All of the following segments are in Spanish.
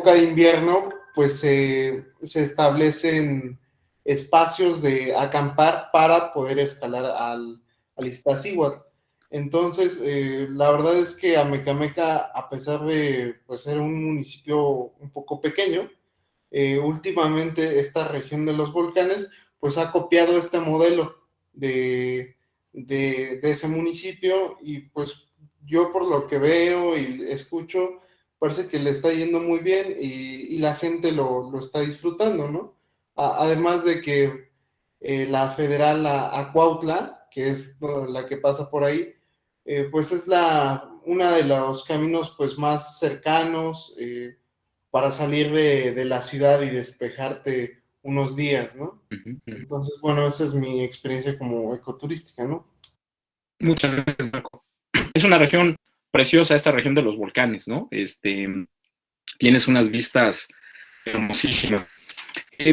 época de invierno, pues se establecen espacios de acampar para poder escalar al Iztaccíhuatl. Entonces, la verdad es que Amecameca, a pesar de pues, ser un municipio un poco pequeño, últimamente esta región de los volcanes, pues ha copiado este modelo de, de ese municipio y pues yo por lo que veo y escucho, parece que le está yendo muy bien y la gente lo está disfrutando, ¿no? Además de que la federal Cuautla, que es la que pasa por ahí, pues es una de los caminos pues más cercanos para salir de la ciudad y despejarte unos días, ¿no? Entonces, bueno, esa es mi experiencia como ecoturística, ¿no? Muchas gracias, Marco. Es una región preciosa, esta región de los volcanes, ¿no? Tienes unas vistas hermosísimas.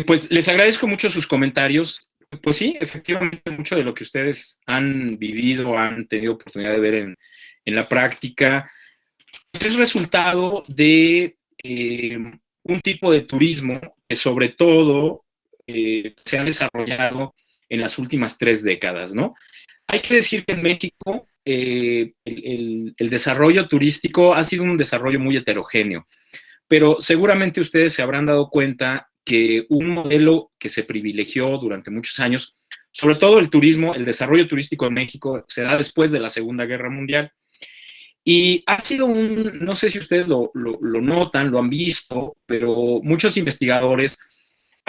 Pues les agradezco mucho sus comentarios. Pues sí, efectivamente, mucho de lo que ustedes han vivido, han tenido oportunidad de ver en la práctica, pues es resultado de un tipo de turismo que sobre todo se ha desarrollado en las últimas 3 décadas, ¿no? Hay que decir que en México el desarrollo turístico ha sido un desarrollo muy heterogéneo, pero seguramente ustedes se habrán dado cuenta que un modelo que se privilegió durante muchos años, sobre todo el turismo, el desarrollo turístico en México, se da después de la Segunda Guerra Mundial. Y ha sido no sé si ustedes lo notan, lo han visto, pero muchos investigadores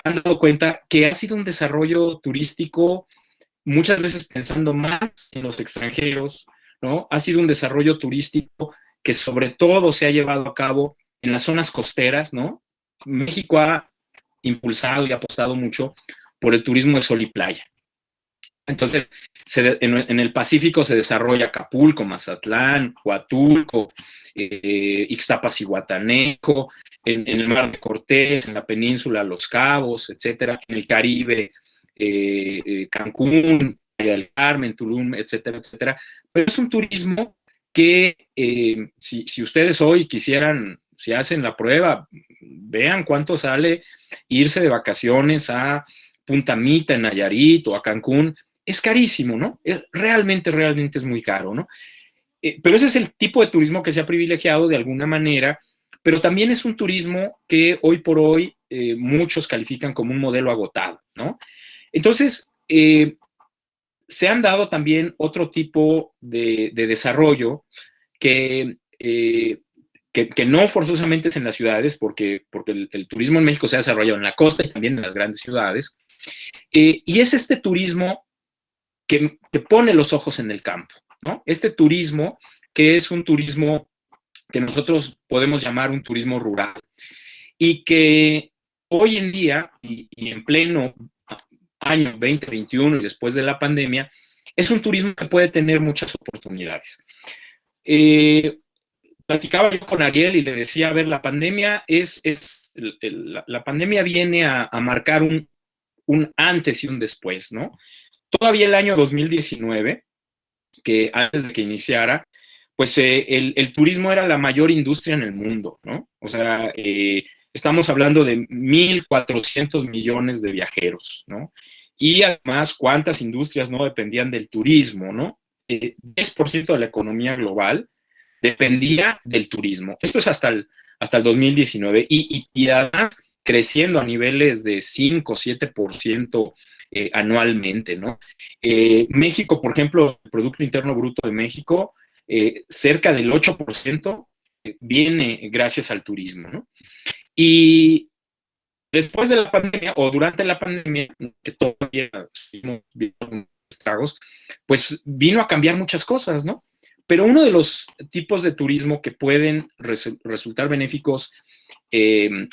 han dado cuenta que ha sido un desarrollo turístico muchas veces pensando más en los extranjeros, ¿no? Ha sido un desarrollo turístico que sobre todo se ha llevado a cabo en las zonas costeras, ¿no? México ha impulsado y apostado mucho por el turismo de sol y playa. Entonces, en el Pacífico se desarrolla Acapulco, Mazatlán, Huatulco, Ixtapas y Guatanejo, en el Mar de Cortés, en la península Los Cabos, etcétera, en el Caribe, Cancún, Playa del Carmen, Tulum, etcétera, etcétera. Pero es un turismo que si ustedes hoy quisieran, si hacen la prueba, vean cuánto sale irse de vacaciones a Punta Mita, en Nayarit o a Cancún. Es carísimo, ¿no? Realmente, realmente es muy caro, ¿no? Pero ese es el tipo de turismo que se ha privilegiado de alguna manera, pero también es un turismo que hoy por hoy muchos califican como un modelo agotado, ¿no? Entonces, se han dado también otro tipo de desarrollo que, que no forzosamente es en las ciudades, porque el turismo en México se ha desarrollado en la costa y también en las grandes ciudades, y es este turismo que pone los ojos en el campo, ¿no? Este turismo que es un turismo que nosotros podemos llamar un turismo rural y que hoy en día y en pleno año 2021 y después de la pandemia, es un turismo que puede tener muchas oportunidades. Platicaba yo con Ariel y le decía, a ver, la pandemia la pandemia viene a marcar un antes y un después, ¿no? Todavía el año 2019, que antes de que iniciara, pues el turismo era la mayor industria en el mundo, ¿no? O sea, estamos hablando de 1.400 millones de viajeros, ¿no? Y además, ¿cuántas industrias no dependían del turismo, ¿no? 10% de la economía global dependía del turismo. Esto es hasta el 2019 y además creciendo a niveles de 5 o 7% anualmente, ¿no? México, por ejemplo, el Producto Interno Bruto de México, cerca del 8% viene gracias al turismo, ¿no? Y después de la pandemia o durante la pandemia, que todavía seguimos viendo estragos, pues vino a cambiar muchas cosas, ¿no? Pero uno de los tipos de turismo que pueden resultar benéficos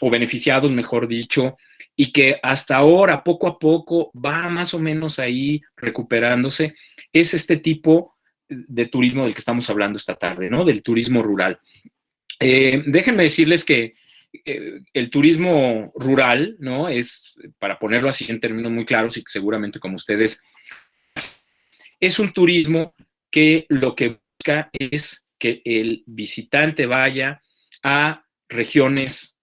o beneficiados, mejor dicho, y que hasta ahora, poco a poco, va más o menos ahí recuperándose, es este tipo de turismo del que estamos hablando esta tarde, ¿no? Del turismo rural. Déjenme decirles que el turismo rural, ¿no? Es, para ponerlo así en términos muy claros y seguramente como ustedes, es un turismo que lo que busca es que el visitante vaya a regiones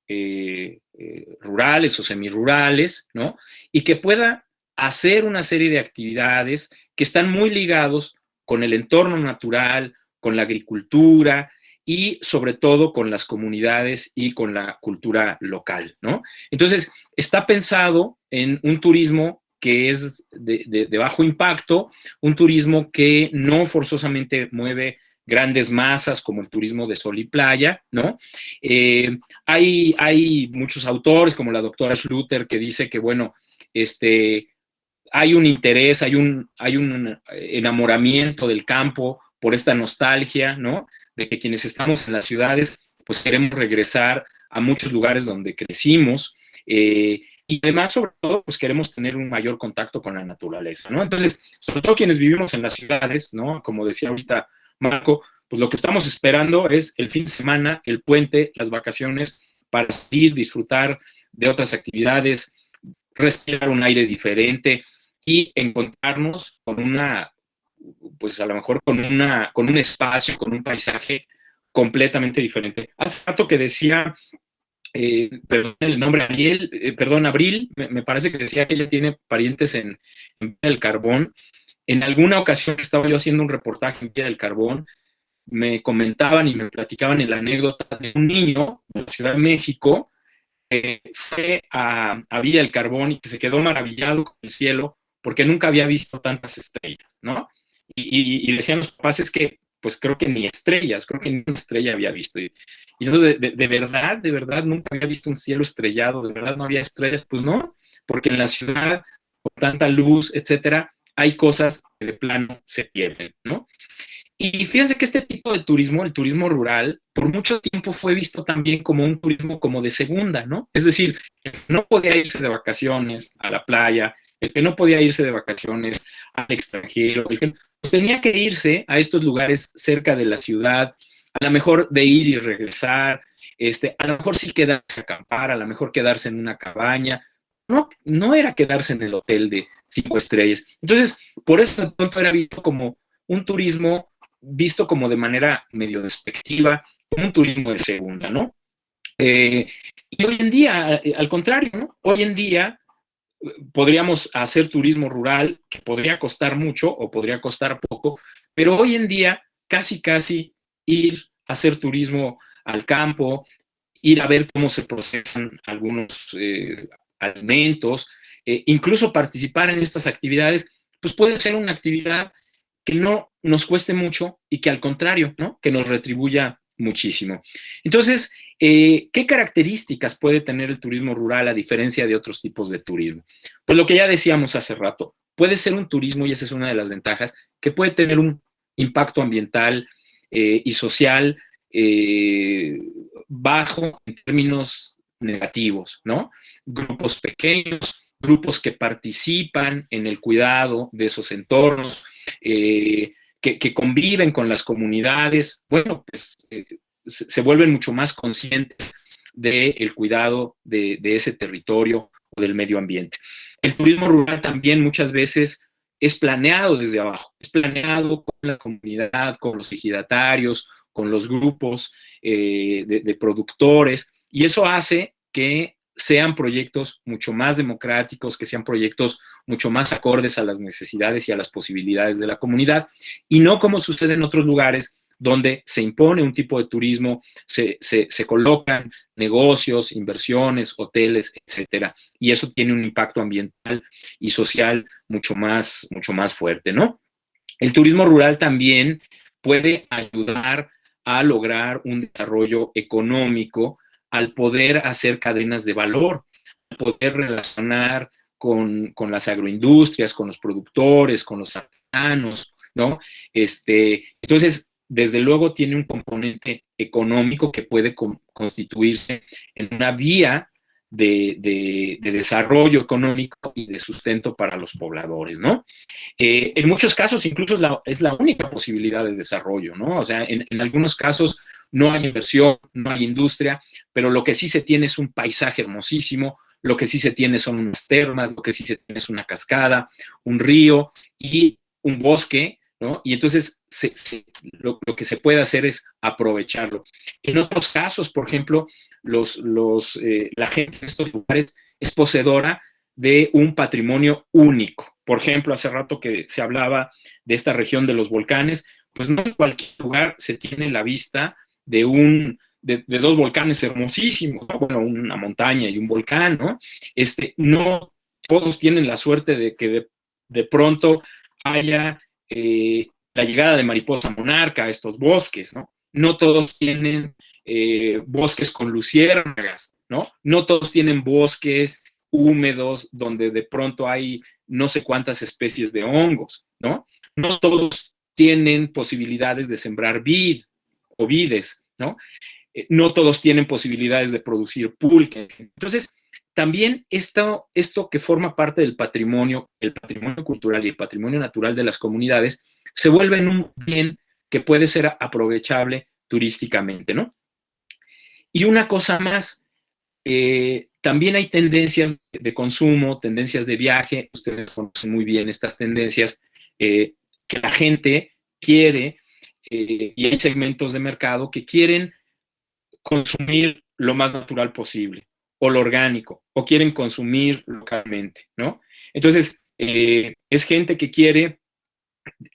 rurales o semirurales, ¿no? Y que pueda hacer una serie de actividades que están muy ligados con el entorno natural, con la agricultura y sobre todo con las comunidades y con la cultura local, ¿no? Entonces, está pensado en un turismo que es de bajo impacto, un turismo que no forzosamente mueve grandes masas como el turismo de sol y playa, ¿no? Hay muchos autores, como la doctora Schluter, que dice que, bueno, hay un interés, hay un enamoramiento del campo por esta nostalgia, ¿no? De que quienes estamos en las ciudades, pues queremos regresar a muchos lugares donde crecimos, y además, sobre todo, pues queremos tener un mayor contacto con la naturaleza, ¿no? Entonces, sobre todo quienes vivimos en las ciudades, ¿no? Como decía ahorita Marco, pues lo que estamos esperando es el fin de semana, el puente, las vacaciones, para salir, disfrutar de otras actividades, respirar un aire diferente y encontrarnos con pues a lo mejor con un espacio, con un paisaje completamente diferente. Hace rato que decía, perdón, el nombre Abril, me parece que decía que ella tiene parientes en Villa del Carbón. En alguna ocasión estaba yo haciendo un reportaje en Villa del Carbón, me comentaban y me platicaban la anécdota de un niño de la Ciudad de México que fue a Villa del Carbón y que se quedó maravillado con el cielo porque nunca había visto tantas estrellas, ¿no? Y decían los papás, es que, pues creo que ni estrellas, creo que ni una estrella había visto. Y entonces, de verdad, nunca había visto un cielo estrellado, de verdad no había estrellas, pues no, porque en la ciudad, con tanta luz, etcétera, hay cosas que de plano se pierden, ¿no? Y fíjense que este tipo de turismo, el turismo rural, por mucho tiempo fue visto también como un turismo como de segunda, ¿no? Es decir, el que no podía irse de vacaciones a la playa, el que no podía irse de vacaciones al extranjero, el que pues, tenía que irse a estos lugares cerca de la ciudad, a lo mejor de ir y regresar, a lo mejor sí quedarse a acampar, a lo mejor quedarse en una cabaña. No era quedarse en el hotel de 5 estrellas. Entonces, por eso de pronto era visto como un turismo visto como de manera medio despectiva, como un turismo de segunda, ¿no? Y hoy en día, al contrario, ¿no? Hoy en día podríamos hacer turismo rural, que podría costar mucho o podría costar poco, pero hoy en día casi ir a hacer turismo al campo, ir a ver cómo se procesan algunos alimentos, incluso participar en estas actividades, pues puede ser una actividad que no nos cueste mucho y que al contrario, ¿no? Que nos retribuya muchísimo. Entonces, ¿qué características puede tener el turismo rural a diferencia de otros tipos de turismo? Pues lo que ya decíamos hace rato, puede ser un turismo, y esa es una de las ventajas, que puede tener un impacto ambiental y social bajo en términos negativos, ¿no? Grupos pequeños, grupos que participan en el cuidado de esos entornos, que conviven con las comunidades, bueno, pues se vuelven mucho más conscientes del cuidado de ese territorio o del medio ambiente. El turismo rural también muchas veces es planeado desde abajo, es planeado con la comunidad, con los ejidatarios, con los grupos de productores, y eso hace que sean proyectos mucho más democráticos, que sean proyectos mucho más acordes a las necesidades y a las posibilidades de la comunidad, y no como sucede en otros lugares donde se impone un tipo de turismo, se colocan negocios, inversiones, hoteles, etcétera, y eso tiene un impacto ambiental y social mucho más fuerte, ¿no? El turismo rural también puede ayudar a lograr un desarrollo económico al poder hacer cadenas de valor, al poder relacionar con las agroindustrias, con los productores, con los artesanos, ¿no? Entonces, desde luego tiene un componente económico que puede constituirse en una vía de desarrollo económico y de sustento para los pobladores, ¿no? En muchos casos incluso es la única posibilidad de desarrollo, ¿no? O sea, en algunos casos no hay inversión, no hay industria, pero lo que sí se tiene es un paisaje hermosísimo, lo que sí se tiene son unas termas, lo que sí se tiene es una cascada, un río y un bosque, ¿no? Y entonces lo que se puede hacer es aprovecharlo. En otros casos, por ejemplo, la gente en estos lugares es poseedora de un patrimonio único. Por ejemplo, hace rato que se hablaba de esta región de los volcanes, pues no en cualquier lugar se tiene la vista de dos volcanes hermosísimos, ¿no? Bueno, una montaña y un volcán, ¿no? No todos tienen la suerte de que de pronto haya la llegada de mariposa monarca a estos bosques, ¿no? No todos tienen bosques con luciérnagas, ¿no? No todos tienen bosques húmedos donde de pronto hay no sé cuántas especies de hongos, ¿no? No todos tienen posibilidades de sembrar vid o vides, ¿no? No todos tienen posibilidades de producir pulque. Entonces, también esto que forma parte del patrimonio, el patrimonio cultural y el patrimonio natural de las comunidades, se vuelve en un bien que puede ser aprovechable turísticamente, ¿no? Y una cosa más, también hay tendencias de consumo, tendencias de viaje, ustedes conocen muy bien estas tendencias, que la gente quiere, y hay segmentos de mercado que quieren consumir lo más natural posible, o lo orgánico, o quieren consumir localmente, ¿no? Entonces, es gente que quiere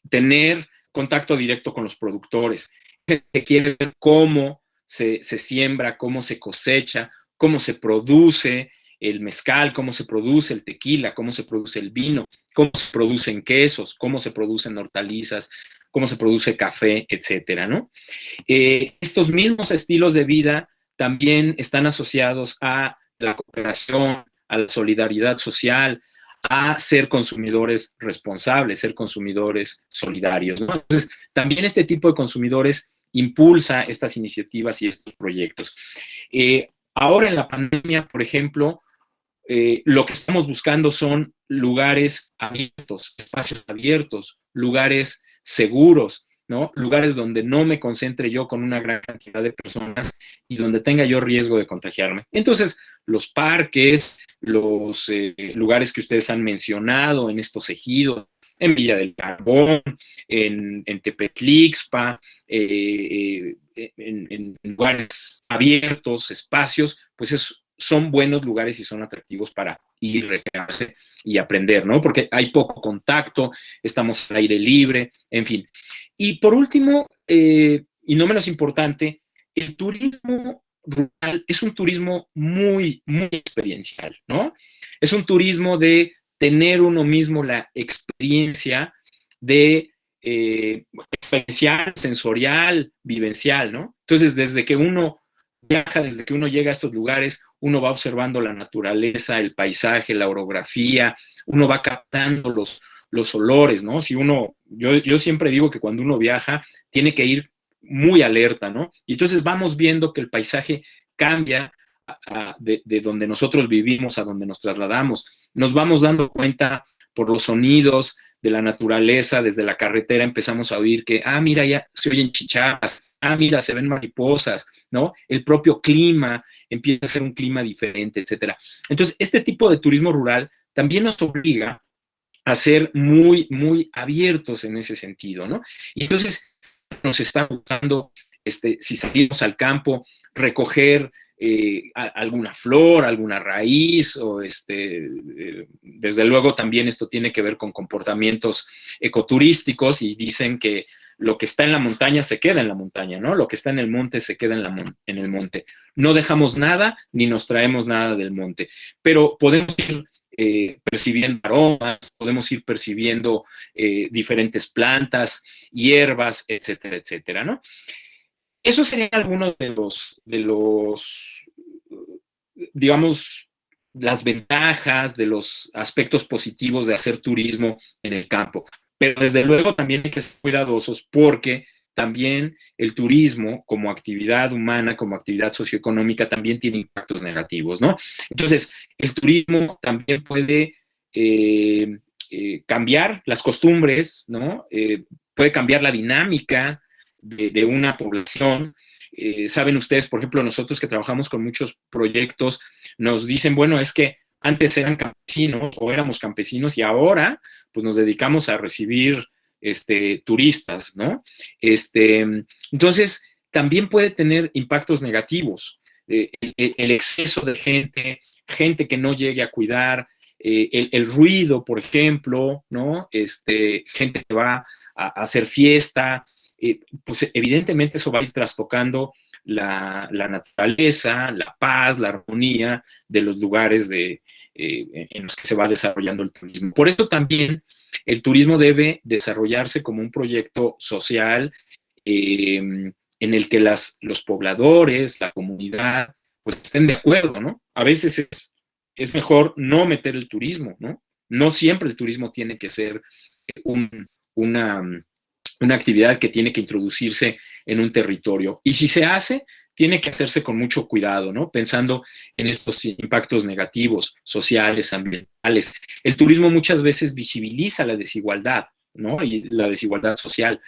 tener contacto directo con los productores, que quiere ver cómo se siembra, cómo se cosecha, cómo se produce el mezcal, cómo se produce el tequila, cómo se produce el vino, cómo se producen quesos, cómo se producen hortalizas, cómo se produce café, etcétera, ¿no? Estos mismos estilos de vida también están asociados a la cooperación, a la solidaridad social, a ser consumidores responsables, ser consumidores solidarios, ¿no? Entonces, también este tipo de consumidores impulsa estas iniciativas y estos proyectos. Ahora en la pandemia, por ejemplo, lo que estamos buscando son lugares abiertos, espacios abiertos, lugares seguros, ¿no? Lugares donde no me concentre yo con una gran cantidad de personas y donde tenga yo riesgo de contagiarme. Entonces, los parques, los lugares que ustedes han mencionado en estos ejidos, en Villa del Carbón, en Tepetlixpa, en lugares abiertos, espacios, pues son buenos lugares y son atractivos para ir, recrearse y aprender, ¿no? Porque hay poco contacto, estamos al aire libre, en fin. Y por último, y no menos importante, el turismo rural es un turismo muy, muy experiencial, ¿no? Es un turismo de tener uno mismo la experiencia de experiencial, sensorial, vivencial, ¿no? Entonces, desde que uno viaja, desde que uno llega a estos lugares, uno va observando la naturaleza, el paisaje, la orografía, uno va captando los olores, ¿no? Yo siempre digo que cuando uno viaja, tiene que ir muy alerta, ¿no? Y entonces vamos viendo que el paisaje cambia de donde nosotros vivimos a donde nos trasladamos. Nos vamos dando cuenta por los sonidos de la naturaleza, desde la carretera empezamos a oír que, mira, ya se oyen chicharras, mira, se ven mariposas, ¿no? El propio clima empieza a ser un clima diferente, etcétera. Entonces, este tipo de turismo rural también nos obliga a ser muy, muy abiertos en ese sentido, ¿no? Y entonces nos está gustando, si salimos al campo, recoger alguna flor, alguna raíz, o desde luego también esto tiene que ver con comportamientos ecoturísticos, y dicen que lo que está en la montaña se queda en la montaña, ¿no? Lo que está en el monte se queda en el monte. No dejamos nada ni nos traemos nada del monte, pero podemos ir percibiendo aromas, podemos ir percibiendo diferentes plantas, hierbas, etcétera, etcétera, ¿no? Eso serían algunos de los, digamos, las ventajas, de los aspectos positivos de hacer turismo en el campo. Pero desde luego también hay que ser cuidadosos, porque también el turismo como actividad humana, como actividad socioeconómica, también tiene impactos negativos, ¿no? Entonces, el turismo también puede cambiar las costumbres, ¿no? Puede cambiar la dinámica de una población. Saben ustedes, por ejemplo, nosotros que trabajamos con muchos proyectos, nos dicen, bueno, es que antes eran campesinos o éramos campesinos y ahora pues nos dedicamos a recibir turistas, ¿no? Entonces, también puede tener impactos negativos. El exceso de gente que no llegue a cuidar, el ruido, por ejemplo, ¿no? Gente que va a hacer fiesta, pues evidentemente eso va a ir trastocando la naturaleza, la paz, la armonía de los lugares en los que se va desarrollando el turismo. Por eso también el turismo debe desarrollarse como un proyecto social en el que los pobladores, la comunidad, pues estén de acuerdo, ¿no? A veces es mejor no meter el turismo, ¿no? No siempre el turismo tiene que ser una actividad que tiene que introducirse en un territorio. Y si se hace, tiene que hacerse con mucho cuidado, ¿no? Pensando en estos impactos negativos, sociales, ambientales. El turismo muchas veces visibiliza la desigualdad, ¿no? Y la desigualdad social.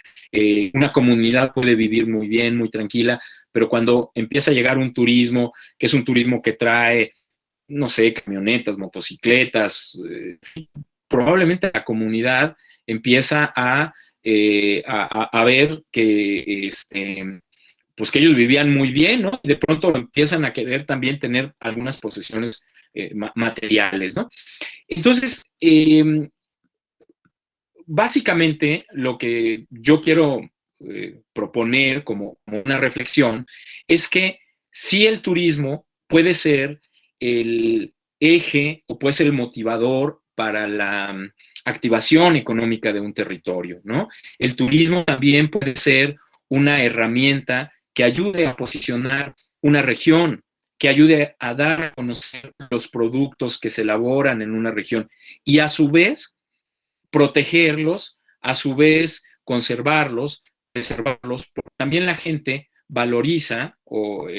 Una comunidad puede vivir muy bien, muy tranquila, pero cuando empieza a llegar un turismo, que es un turismo que trae, no sé, camionetas, motocicletas, probablemente la comunidad empieza a ver que, pues que ellos vivían muy bien, ¿no? Y de pronto empiezan a querer también tener algunas posesiones materiales, ¿no? Entonces, básicamente lo que yo quiero proponer como una reflexión es que sí el turismo puede ser el eje o puede ser el motivador para la activación económica de un territorio, ¿no? El turismo también puede ser una herramienta que ayude a posicionar una región, que ayude a dar a conocer los productos que se elaboran en una región y a su vez protegerlos, a su vez conservarlos, preservarlos, porque también la gente valoriza o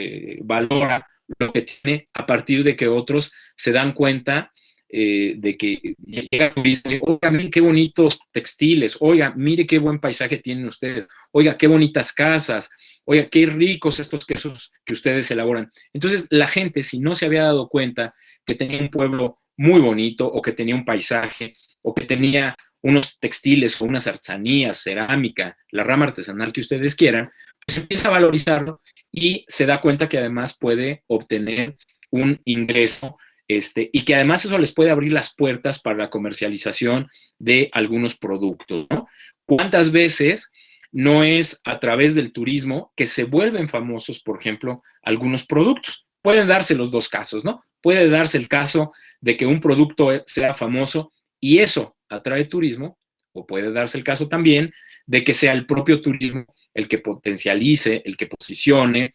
valora lo que tiene a partir de que otros se dan cuenta de que llega turismo, oiga, mire qué bonitos textiles, oiga, mire qué buen paisaje tienen ustedes, oiga, qué bonitas casas, oiga, qué ricos estos quesos que ustedes elaboran. Entonces, la gente, si no se había dado cuenta que tenía un pueblo muy bonito o que tenía un paisaje o que tenía unos textiles o unas artesanías, cerámica, la rama artesanal que ustedes quieran, pues empieza a valorizarlo y se da cuenta que además puede obtener un ingreso y que además eso les puede abrir las puertas para la comercialización de algunos productos, ¿no? ¿Cuántas veces no es a través del turismo que se vuelven famosos, por ejemplo, algunos productos? Pueden darse los dos casos, ¿no? Puede darse el caso de que un producto sea famoso y eso atrae turismo, o puede darse el caso también de que sea el propio turismo el que potencialice, el que posicione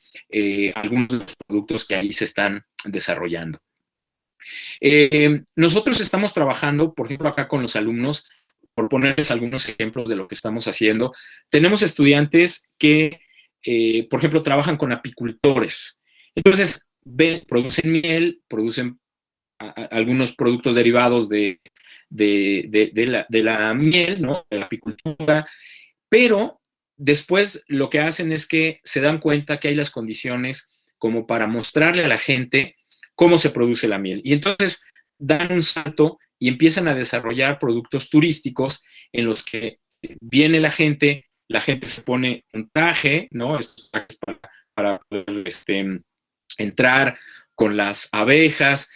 algunos de los productos que ahí se están desarrollando. Nosotros estamos trabajando, por ejemplo, acá con los alumnos, por ponerles algunos ejemplos de lo que estamos haciendo. Tenemos estudiantes que, por ejemplo, trabajan con apicultores. Entonces, producen miel, producen algunos productos derivados de la miel, ¿no? De la apicultura, pero después lo que hacen es que se dan cuenta que hay las condiciones como para mostrarle a la gente cómo se produce la miel. Y entonces dan un salto y empiezan a desarrollar productos turísticos en los que viene la gente se pone un traje, ¿no? Estos trajes para entrar con las abejas,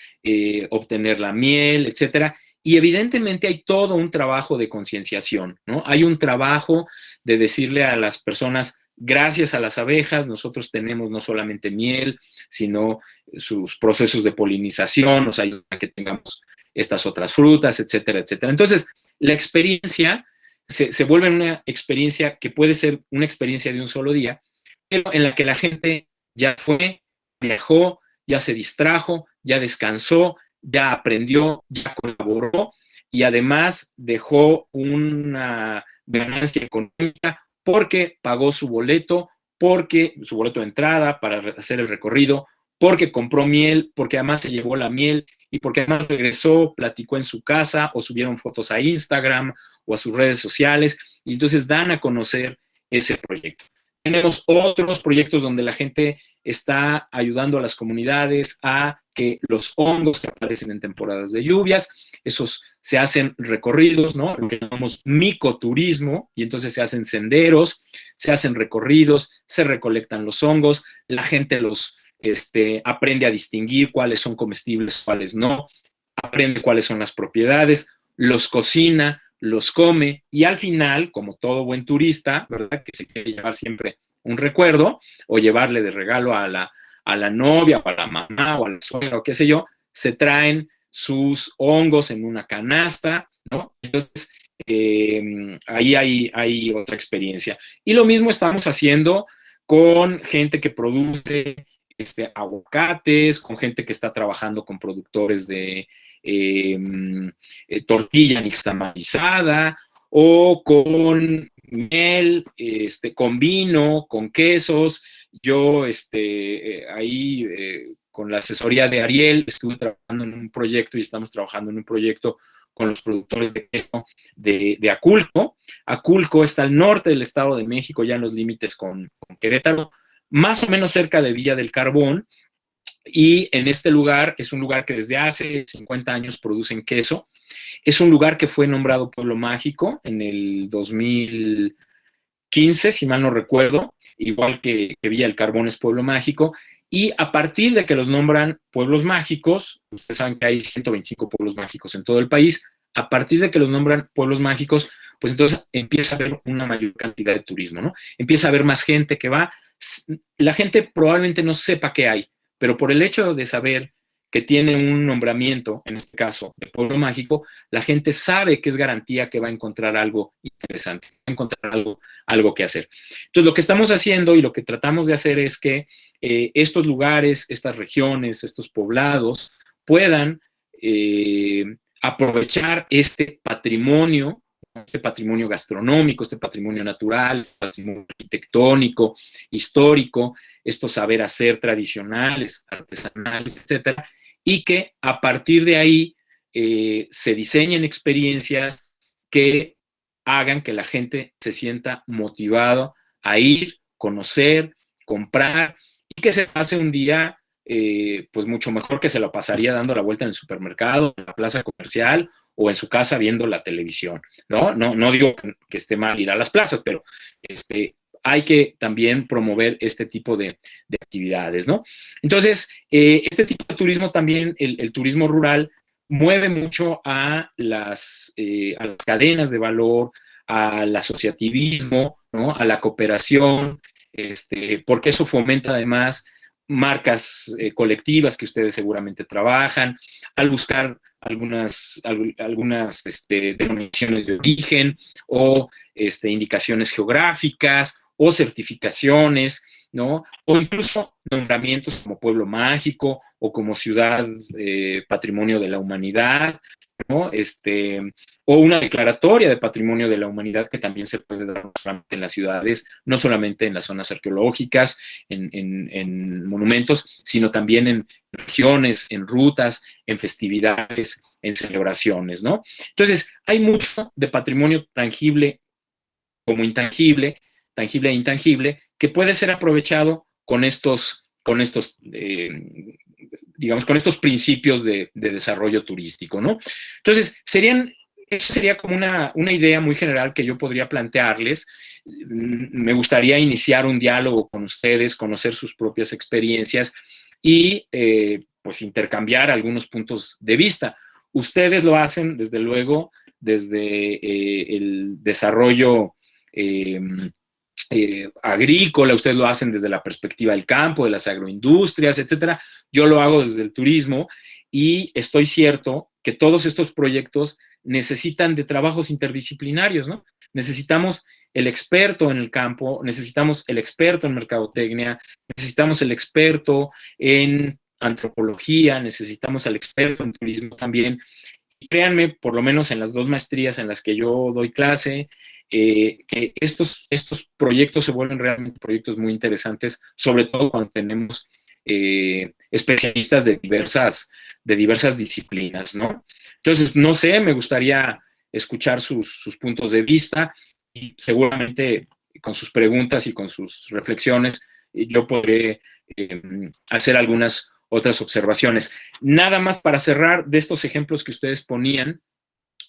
obtener la miel, etcétera. Y evidentemente hay todo un trabajo de concienciación, ¿no? Hay un trabajo de decirle a las personas, gracias a las abejas, nosotros tenemos no solamente miel, sino sus procesos de polinización, nos ayudan a que tengamos estas otras frutas, etcétera, etcétera. Entonces, la experiencia se vuelve una experiencia que puede ser una experiencia de un solo día, pero en la que la gente ya fue, viajó, ya se distrajo, ya descansó, ya aprendió, ya colaboró y además dejó una ganancia económica porque pagó su boleto de entrada para hacer el recorrido, porque compró miel, porque además se llevó la miel y porque además regresó, platicó en su casa o subieron fotos a Instagram o a sus redes sociales y entonces dan a conocer ese proyecto. Tenemos otros proyectos donde la gente está ayudando a las comunidades a que los hongos que aparecen en temporadas de lluvias, esos se hacen recorridos, ¿no? Lo que llamamos micoturismo, y entonces se hacen senderos, se hacen recorridos, se recolectan los hongos, la gente los aprende a distinguir cuáles son comestibles, cuáles no, aprende cuáles son las propiedades, los cocina, los come y al final, como todo buen turista, ¿verdad? Que se quiere llevar siempre un recuerdo o llevarle de regalo a la novia o a la mamá o a la suegra o qué sé yo, se traen sus hongos en una canasta, ¿no? Entonces, ahí hay otra experiencia. Y lo mismo estamos haciendo con gente que produce aguacates, con gente que está trabajando con productores de tortilla nixtamalizada o con miel, con vino, con quesos. Yo ahí con la asesoría de Ariel estuve trabajando en un proyecto y estamos trabajando en un proyecto con los productores de queso de Aculco. Aculco está al norte del Estado de México, ya en los límites con Querétaro, más o menos cerca de Villa del Carbón, y en este lugar es un lugar que desde hace 50 años producen queso. Es un lugar que fue nombrado Pueblo Mágico en el 2015, si mal no recuerdo, igual que Villa del Carbón es Pueblo Mágico, y a partir de que los nombran pueblos mágicos, ustedes saben que hay 125 pueblos mágicos en todo el país, a partir de que los nombran pueblos mágicos, pues entonces empieza a haber una mayor cantidad de turismo, ¿no? Empieza a haber más gente que va. La gente probablemente no sepa qué hay, pero por el hecho de saber que tiene un nombramiento, en este caso de pueblo mágico, la gente sabe que es garantía que va a encontrar algo interesante, va a encontrar algo que hacer. Entonces, lo que estamos haciendo y lo que tratamos de hacer es que estos lugares, estas regiones, estos poblados puedan aprovechar este patrimonio gastronómico, este patrimonio natural, este patrimonio arquitectónico, histórico, estos saber hacer tradicionales, artesanales, etcétera, y que a partir de ahí se diseñen experiencias que hagan que la gente se sienta motivado a ir, conocer, comprar, y que se pase un día pues mucho mejor que se lo pasaría dando la vuelta en el supermercado, en la plaza comercial o en su casa viendo la televisión, ¿no? No digo que esté mal ir a las plazas, pero hay que también promover este tipo de actividades, ¿no? Entonces, este tipo de turismo también, el turismo rural, mueve mucho a las cadenas de valor, al asociativismo, ¿no? A la cooperación, porque eso fomenta además marcas colectivas que ustedes seguramente trabajan, al buscar algunas denominaciones de origen o indicaciones geográficas o certificaciones, ¿no? O incluso nombramientos como Pueblo Mágico o como Ciudad Patrimonio de la Humanidad, ¿no? O una declaratoria de Patrimonio de la Humanidad que también se puede dar no solamente en las ciudades, no solamente en las zonas arqueológicas, en monumentos, sino también en regiones, en rutas, en festividades, en celebraciones, ¿no? Entonces, hay mucho de patrimonio tangible como intangible, tangible e intangible, que puede ser aprovechado con estos digamos, con estos principios de desarrollo turístico, ¿no? Entonces, eso sería como una idea muy general que yo podría plantearles. Me gustaría iniciar un diálogo con ustedes, conocer sus propias experiencias y pues intercambiar algunos puntos de vista. Ustedes lo hacen, desde luego, desde el desarrollo agrícola, ustedes lo hacen desde la perspectiva del campo, de las agroindustrias, etcétera. Yo lo hago desde el turismo y estoy cierto que todos estos proyectos necesitan de trabajos interdisciplinarios, ¿no? Necesitamos el experto en el campo, necesitamos el experto en mercadotecnia, necesitamos el experto en antropología, necesitamos al experto en turismo también. Y créanme, por lo menos en las 2 maestrías en las que yo doy clase, que estos proyectos se vuelven realmente proyectos muy interesantes, sobre todo cuando tenemos especialistas de diversas disciplinas, ¿no? Entonces, no sé, me gustaría escuchar sus puntos de vista y seguramente con sus preguntas y con sus reflexiones, yo podré hacer algunas otras observaciones. Nada más para cerrar de estos ejemplos que ustedes ponían,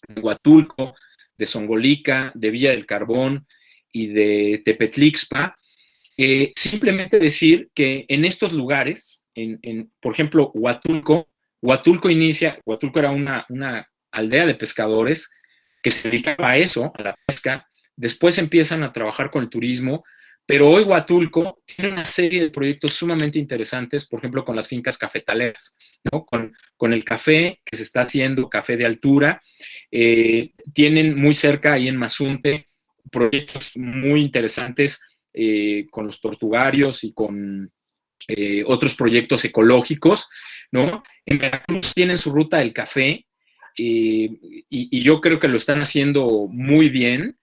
de Huatulco, de Zongolica, de Villa del Carbón y de Tepetlixpa, simplemente decir que en estos lugares, por ejemplo, Huatulco era una aldea de pescadores que se dedicaba a eso, a la pesca. Después empiezan a trabajar con el turismo, pero hoy Huatulco tiene una serie de proyectos sumamente interesantes, por ejemplo, con las fincas cafetaleras, ¿no? Con el café que se está haciendo, café de altura. Tienen muy cerca, ahí en Mazunte, proyectos muy interesantes con los tortugarios y con otros proyectos ecológicos, ¿no? En Veracruz tienen su ruta del café, y yo creo que lo están haciendo muy bien.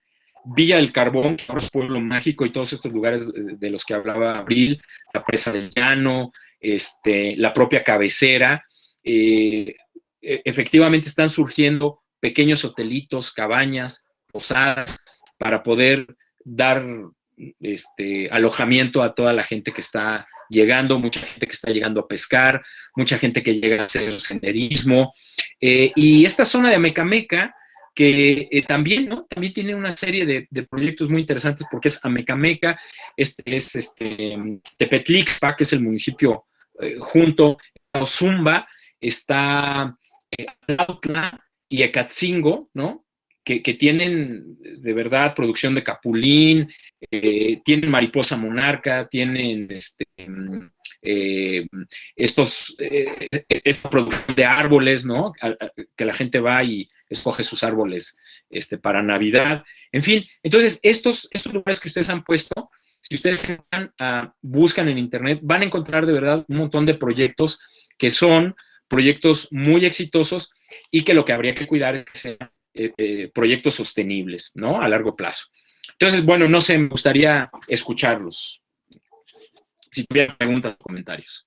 Villa del Carbón, que ahora es Pueblo Mágico, y todos estos lugares de los que hablaba Abril, la Presa del Llano, la propia Cabecera, efectivamente están surgiendo pequeños hotelitos, cabañas, posadas, para poder dar alojamiento a toda la gente que está llegando, mucha gente que está llegando a pescar, mucha gente que llega a hacer senderismo. Y esta zona de Amecameca, que también, ¿no? También tiene una serie de proyectos muy interesantes, porque es Amecameca, Tepetlixpa, que es el municipio junto, Ozumba, está Autla y Ecatzingo, ¿no? Que tienen de verdad producción de capulín, tienen mariposa monarca, tienen esta producción de árboles, ¿no? Que la gente va y escoge sus árboles para Navidad. En fin, entonces estos lugares que ustedes han puesto, si ustedes buscan en internet, van a encontrar de verdad un montón de proyectos que son proyectos muy exitosos y que lo que habría que cuidar es que sean proyectos sostenibles, ¿no? A largo plazo. Entonces, bueno, no sé, me gustaría escucharlos. Si tuvieran preguntas o comentarios.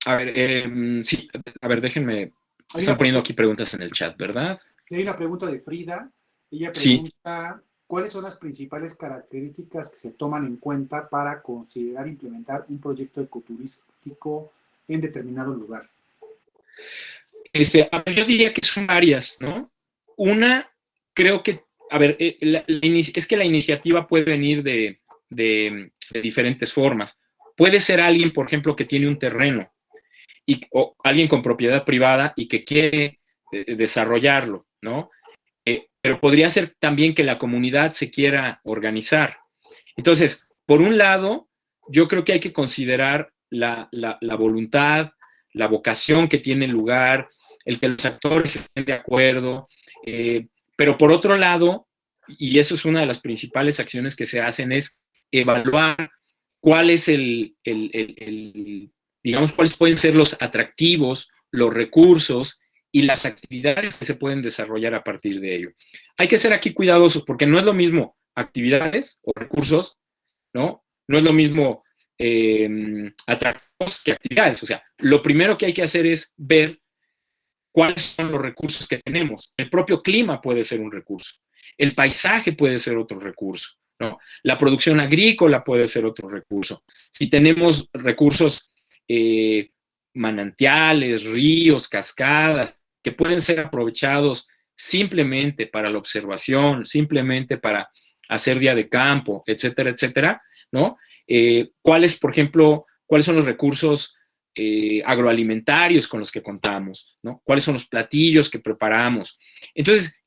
A ver, sí, a ver, déjenme. Están poniendo aquí preguntas en el chat, ¿verdad? Sí, hay una pregunta de Frida. Ella pregunta, sí, ¿cuáles son las principales características que se toman en cuenta para considerar implementar un proyecto ecoturístico en determinado lugar? A ver, yo diría que son varias, ¿no? Una, creo que, a ver, es que la iniciativa puede venir de diferentes formas. Puede ser alguien, por ejemplo, que tiene un terreno, o alguien con propiedad privada y que quiere desarrollarlo, ¿no? Pero podría ser también que la comunidad se quiera organizar. Entonces, por un lado, yo creo que hay que considerar la voluntad, la vocación que tiene el lugar, el que los actores estén de acuerdo, pero por otro lado, y eso es una de las principales acciones que se hacen, es evaluar cuál es digamos, cuáles pueden ser los atractivos, los recursos y las actividades que se pueden desarrollar a partir de ello. Hay que ser aquí cuidadosos, porque no es lo mismo actividades o recursos, ¿no? No es lo mismo atractivos que actividades. O sea, lo primero que hay que hacer es ver cuáles son los recursos que tenemos. El propio clima puede ser un recurso. El paisaje puede ser otro recurso, ¿no? La producción agrícola puede ser otro recurso. Si tenemos recursos, manantiales, ríos, cascadas, que pueden ser aprovechados simplemente para la observación, simplemente para hacer día de campo, etcétera, etcétera, ¿no? Por ejemplo, cuáles son los recursos agroalimentarios con los que contamos, ¿no? ¿Cuáles son los platillos que preparamos? Entonces,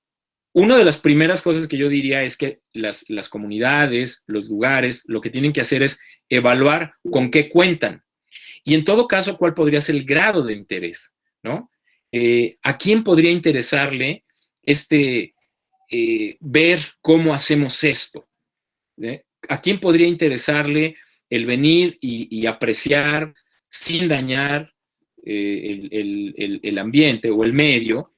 una de las primeras cosas que yo diría es que las comunidades, los lugares, lo que tienen que hacer es evaluar con qué cuentan. Y en todo caso, ¿cuál podría ser el grado de interés, ¿no? ¿A quién podría interesarle ver cómo hacemos esto? ¿A quién podría interesarle el venir y apreciar sin dañar el ambiente o el medio,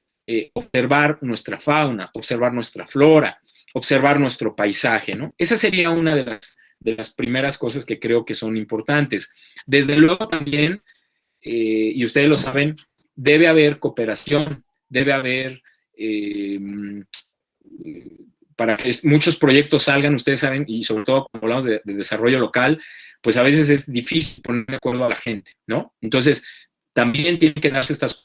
observar nuestra fauna, observar nuestra flora, observar nuestro paisaje, ¿no? Esa sería una de las primeras cosas que creo que son importantes. Desde luego también, y ustedes lo saben, debe haber cooperación, debe haber, para que muchos proyectos salgan, ustedes saben, y sobre todo cuando hablamos de desarrollo local, pues a veces es difícil poner de acuerdo a la gente, ¿no? Entonces, también tienen que darse estas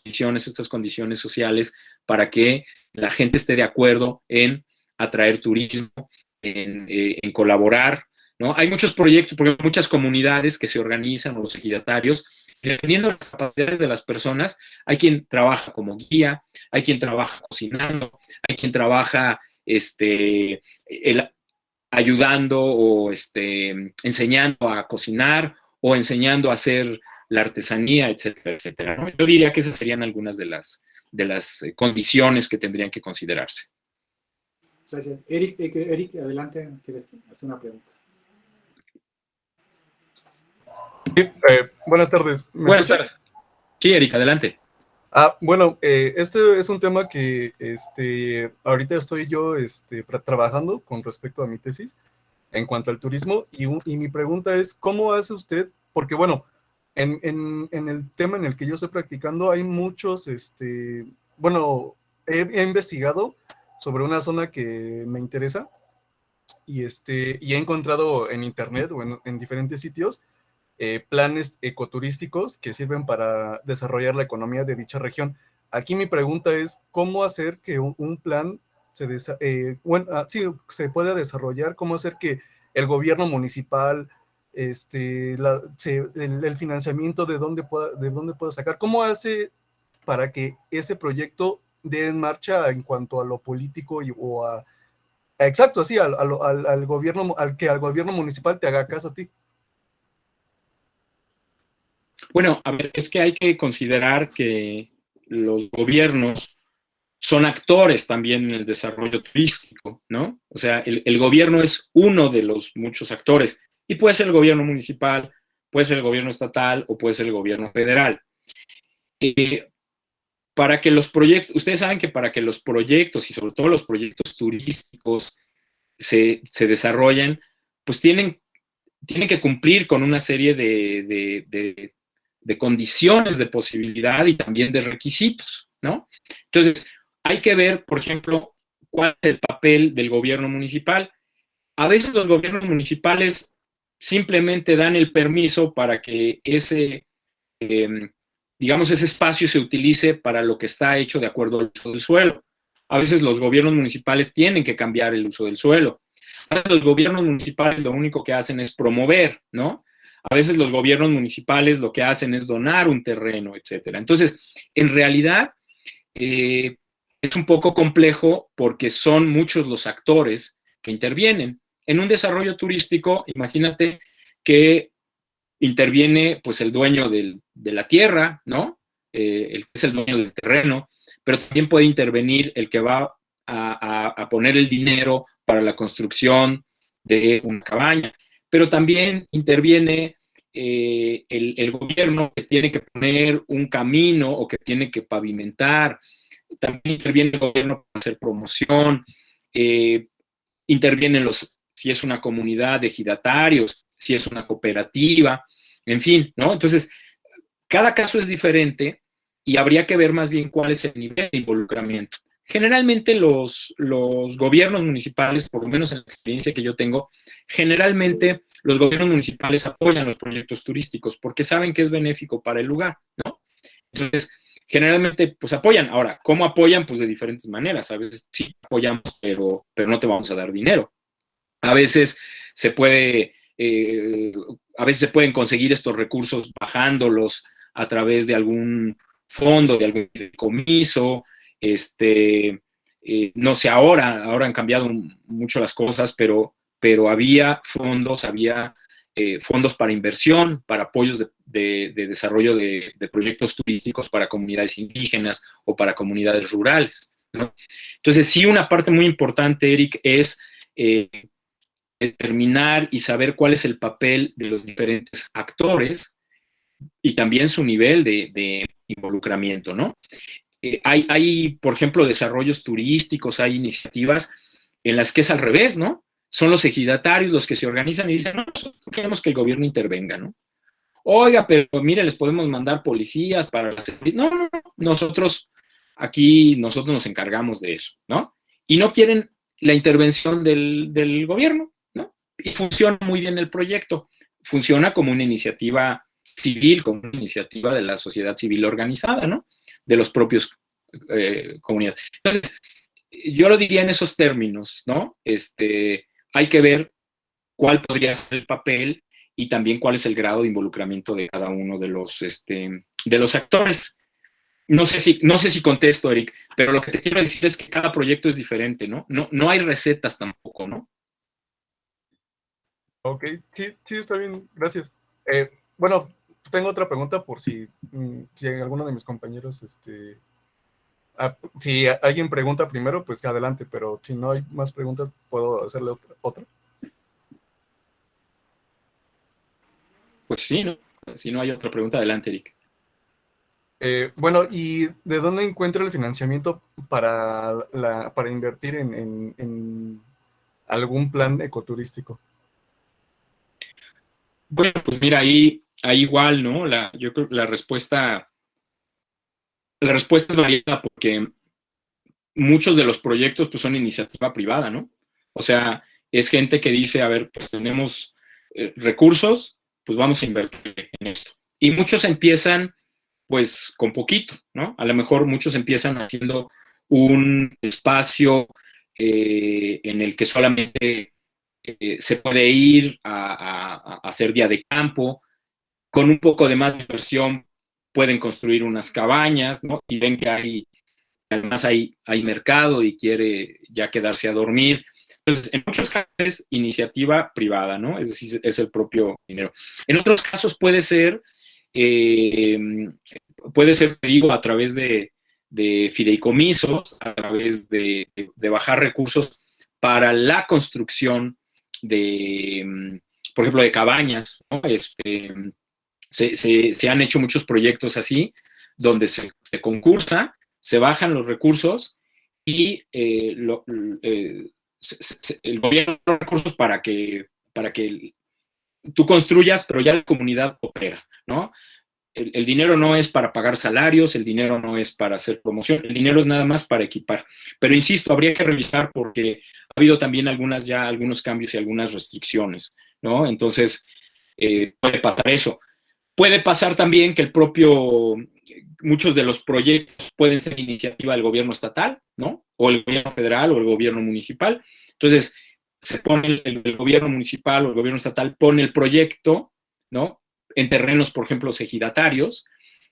condiciones sociales para que la gente esté de acuerdo en atraer turismo, en colaborar, ¿no? Hay muchos proyectos, porque hay muchas comunidades que se organizan, o los ejidatarios, dependiendo de las capacidades de las personas. Hay quien trabaja como guía, hay quien trabaja cocinando, hay quien trabaja ayudando o enseñando a cocinar o enseñando a hacer la artesanía, etcétera, etcétera, ¿no? Yo diría que esas serían algunas de las condiciones que tendrían que considerarse. Gracias. Eric, adelante, ¿quieres hacer una pregunta? Sí, buenas tardes. Buenas tardes. Sí, Eric, adelante. Bueno, este es un tema que ahorita estoy yo trabajando con respecto a mi tesis en cuanto al turismo, y mi pregunta es, ¿cómo hace usted? Porque bueno, en el tema en el que yo estoy practicando hay muchos, bueno, he investigado sobre una zona que me interesa y he encontrado en internet o en diferentes sitios planes ecoturísticos que sirven para desarrollar la economía de dicha región. Aquí mi pregunta es, ¿cómo hacer que un plan se pueda desarrollar? ¿Cómo hacer que el gobierno municipal, el financiamiento de dónde pueda sacar? ¿Cómo hace para que ese proyecto dé en marcha en cuanto a lo político exacto, sí, al gobierno, que al gobierno municipal te haga caso a ti? Bueno, a ver, es que hay que considerar que los gobiernos son actores también en el desarrollo turístico, ¿no? O sea, el gobierno es uno de los muchos actores, y puede ser el gobierno municipal, puede ser el gobierno estatal o puede ser el gobierno federal. Para que los proyectos, ustedes saben que para que los proyectos, y sobre todo los proyectos turísticos, se desarrollen, pues tienen que cumplir con una serie de condiciones de posibilidad y también de requisitos, ¿no? Entonces, hay que ver, por ejemplo, cuál es el papel del gobierno municipal. A veces los gobiernos municipales simplemente dan el permiso para que ese espacio se utilice para lo que está hecho de acuerdo al uso del suelo. A veces los gobiernos municipales tienen que cambiar el uso del suelo. A veces los gobiernos municipales lo único que hacen es promover, ¿no? A veces los gobiernos municipales lo que hacen es donar un terreno, etcétera. Entonces, en realidad, es un poco complejo porque son muchos los actores que intervienen. En un desarrollo turístico, imagínate que interviene pues el dueño de la tierra, ¿no? El que es el dueño del terreno, pero también puede intervenir el que va a poner el dinero para la construcción de una cabaña, pero también interviene el gobierno, que tiene que poner un camino o que tiene que pavimentar. También interviene el gobierno para hacer promoción, intervienen si es una comunidad de ejidatarios, si es una cooperativa, en fin, ¿no? Entonces, cada caso es diferente y habría que ver más bien cuál es el nivel de involucramiento. Generalmente los gobiernos municipales, por lo menos en la experiencia que yo tengo, generalmente los gobiernos municipales apoyan los proyectos turísticos porque saben que es benéfico para el lugar, ¿no? Entonces, generalmente, pues apoyan. Ahora, ¿cómo apoyan? Pues de diferentes maneras. A veces sí apoyamos, pero no te vamos a dar dinero. A veces se pueden conseguir estos recursos bajándolos a través de algún fondo, de algún comiso. No sé, ahora han cambiado mucho las cosas, pero había fondos para inversión, para apoyos de desarrollo de proyectos turísticos para comunidades indígenas o para comunidades rurales, ¿no? Entonces, sí, una parte muy importante, Eric, es determinar y saber cuál es el papel de los diferentes actores y también su nivel de involucramiento, ¿no? Hay, por ejemplo, desarrollos turísticos, hay iniciativas en las que es al revés, ¿no? Son los ejidatarios los que se organizan y dicen, no, nosotros queremos que el gobierno intervenga, ¿no? oiga, pero mire, les podemos mandar policías para la seguridad. No, no, no, nosotros nos encargamos de eso, ¿no? Y no quieren la intervención del gobierno, ¿no? Y funciona muy bien el proyecto. Funciona como una iniciativa civil, como una iniciativa de la sociedad civil organizada, ¿no? De los propios comunidades. Entonces, yo lo diría en esos términos, ¿no? Hay que ver cuál podría ser el papel y también cuál es el grado de involucramiento de cada uno de los actores. No sé si contesto, Eric, pero lo que te quiero decir es que cada proyecto es diferente, ¿no? No hay recetas tampoco, ¿no? Ok, sí, está bien, gracias. Bueno, tengo otra pregunta por si alguno de mis compañeros, si alguien pregunta primero, pues adelante, pero si no hay más preguntas, puedo hacerle otra. Pues sí, ¿no? Si no hay otra pregunta, adelante, Eric. Bueno, ¿y de dónde encuentra el financiamiento para invertir en algún plan ecoturístico? Bueno, pues mira, ahí igual, ¿no? Yo creo que la respuesta es variada porque muchos de los proyectos pues son iniciativa privada, ¿no? O sea, es gente que dice, a ver, pues tenemos recursos, pues vamos a invertir en esto. Y muchos empiezan pues con poquito, ¿no? A lo mejor muchos empiezan haciendo un espacio en el que solamente se puede ir a hacer día de campo, con un poco de más diversión pueden construir unas cabañas, ¿no? Y ven que además hay mercado y quiere ya quedarse a dormir. Entonces, en muchos casos es iniciativa privada, ¿no? Es decir, es el propio dinero. En otros casos puede ser, te digo, a través de fideicomisos, a través de bajar recursos para la construcción por ejemplo, de cabañas, ¿no? Se han hecho muchos proyectos así, donde se concursa, se bajan los recursos y el gobierno da recursos para que tú construyas, pero ya la comunidad opera, ¿no? El dinero no es para pagar salarios, el dinero no es para hacer promoción, el dinero es nada más para equipar. Pero insisto, habría que revisar porque ha habido también algunos cambios y algunas restricciones, ¿no? Entonces, puede pasar eso. Puede pasar también que muchos de los proyectos pueden ser iniciativa del gobierno estatal, ¿no? O el gobierno federal o el gobierno municipal. Entonces, se pone el gobierno municipal o el gobierno estatal pone el proyecto, ¿no? En terrenos, por ejemplo, ejidatarios,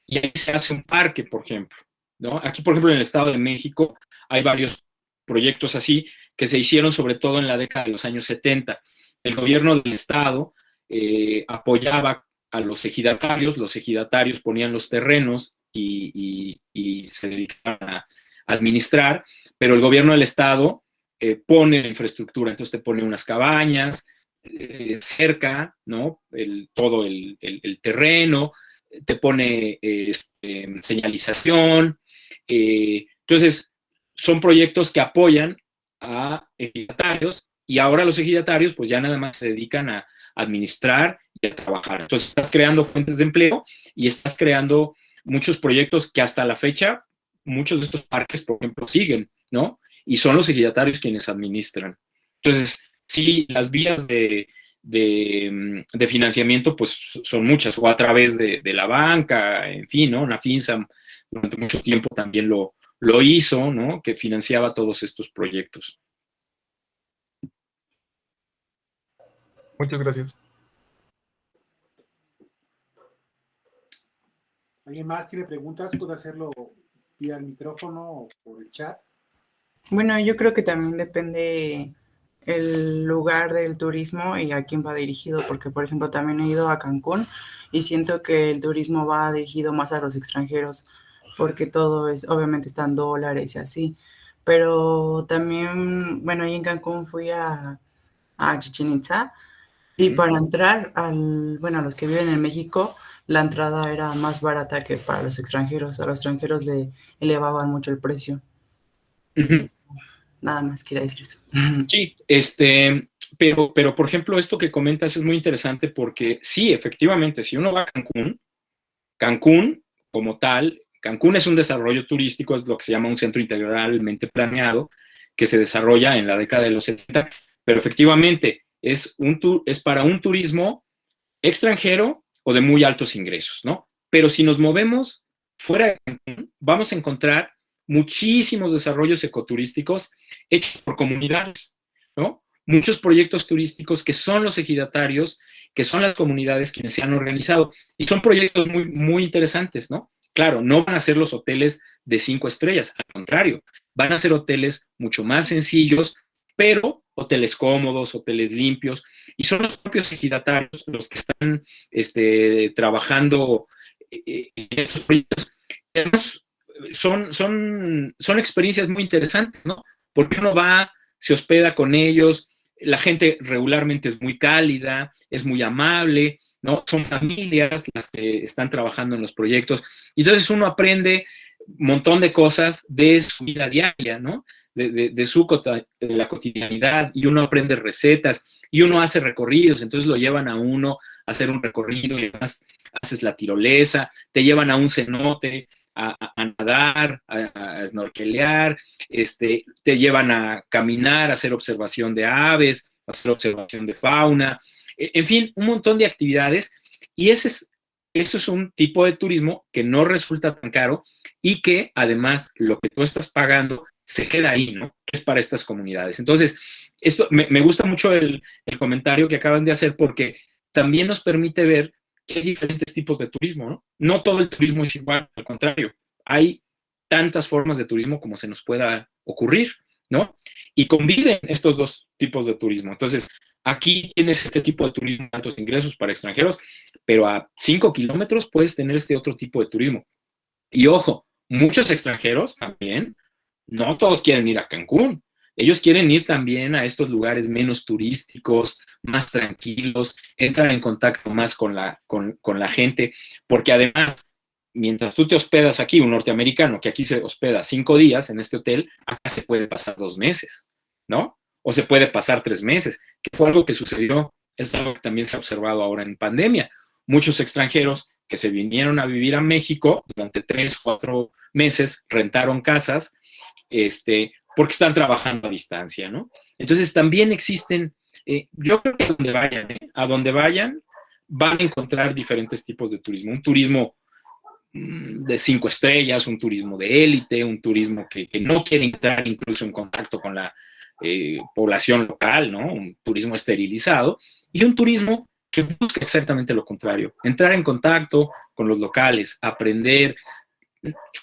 y ahí se hace un parque, por ejemplo, ¿no? Aquí, por ejemplo, en el Estado de México hay varios proyectos así que se hicieron sobre todo en la década de los años 70. El gobierno del Estado apoyaba a los ejidatarios ponían los terrenos y se dedicaban a administrar, pero el gobierno del Estado pone la infraestructura, entonces te pone unas cabañas, cerca, ¿no? Todo el terreno, te pone señalización. Entonces, son proyectos que apoyan a ejidatarios y ahora los ejidatarios pues ya nada más se dedican a administrar y a trabajar. Entonces, estás creando fuentes de empleo y estás creando muchos proyectos que hasta la fecha, muchos de estos parques, por ejemplo, siguen, ¿no? Y son los ejidatarios quienes administran. Entonces, sí, las vías de financiamiento, pues son muchas, o a través de la banca, en fin, ¿no? Nafinsa durante mucho tiempo también lo hizo, ¿no? Que financiaba todos estos proyectos. Muchas gracias. ¿Alguien más tiene preguntas? ¿Puede hacerlo vía el micrófono o por el chat? Bueno, yo creo que también depende el lugar del turismo y a quién va dirigido, porque por ejemplo también he ido a Cancún y siento que el turismo va dirigido más a los extranjeros, porque todo es, obviamente están dólares y así, pero también, bueno, ahí en Cancún fui a Chichén Itzá y para entrar a los que viven en México, la entrada era más barata que para los extranjeros, a los extranjeros le elevaban mucho el precio. Uh-huh. Nada más quería decir eso. Sí, pero, por ejemplo, esto que comentas es muy interesante porque sí, efectivamente, si uno va a Cancún como tal, Cancún es un desarrollo turístico, es lo que se llama un centro integralmente planeado, que se desarrolla en la década de los 70, pero efectivamente es para un turismo extranjero o de muy altos ingresos, ¿no? Pero si nos movemos fuera de Cancún, vamos a encontrar muchísimos desarrollos ecoturísticos hechos por comunidades, ¿no? Muchos proyectos turísticos que son los ejidatarios, que son las comunidades quienes se han organizado. Y son proyectos muy, muy interesantes, ¿no? Claro, no van a ser los hoteles de 5 estrellas, al contrario, van a ser hoteles mucho más sencillos, pero hoteles cómodos, hoteles limpios, y son los propios ejidatarios los que están trabajando en estos proyectos. Además, son experiencias muy interesantes, ¿no? Porque uno va, se hospeda con ellos, la gente regularmente es muy cálida, es muy amable, ¿no? Son familias las que están trabajando en los proyectos, y entonces uno aprende un montón de cosas de su vida diaria, ¿no? De la cotidianidad, y uno aprende recetas, y uno hace recorridos, entonces lo llevan a uno a hacer un recorrido, y además haces la tirolesa, te llevan a un cenote, a nadar, a snorkelear, te llevan a caminar, a hacer observación de aves, a hacer observación de fauna, en fin, un montón de actividades, y eso es un tipo de turismo que no resulta tan caro y que además lo que tú estás pagando se queda ahí, ¿no? Es para estas comunidades. Entonces, esto me gusta mucho el comentario que acaban de hacer porque también nos permite ver que hay diferentes tipos de turismo, ¿no? No todo el turismo es igual, al contrario, hay tantas formas de turismo como se nos pueda ocurrir, ¿no? Y conviven estos dos tipos de turismo. Entonces, aquí tienes este tipo de turismo de altos ingresos para extranjeros, pero a 5 kilómetros puedes tener este otro tipo de turismo. Y ojo, muchos extranjeros también, no todos quieren ir a Cancún. Ellos quieren ir también a estos lugares menos turísticos, más tranquilos, entran en contacto más con la gente, porque además, mientras tú te hospedas aquí, un norteamericano que aquí se hospeda 5 días en este hotel, acá se puede pasar 2 meses, ¿no? O se puede pasar 3 meses, que fue algo que sucedió, es algo que también se ha observado ahora en pandemia. Muchos extranjeros que se vinieron a vivir a México durante 3, 4 meses, rentaron casas, porque están trabajando a distancia, ¿no? Entonces también existen, yo creo que a donde vayan, van a encontrar diferentes tipos de turismo. Un turismo de 5 estrellas, un turismo de élite, un turismo que no quiere entrar incluso en contacto con la población local, ¿no? Un turismo esterilizado, y un turismo que busca exactamente lo contrario, entrar en contacto con los locales, aprender,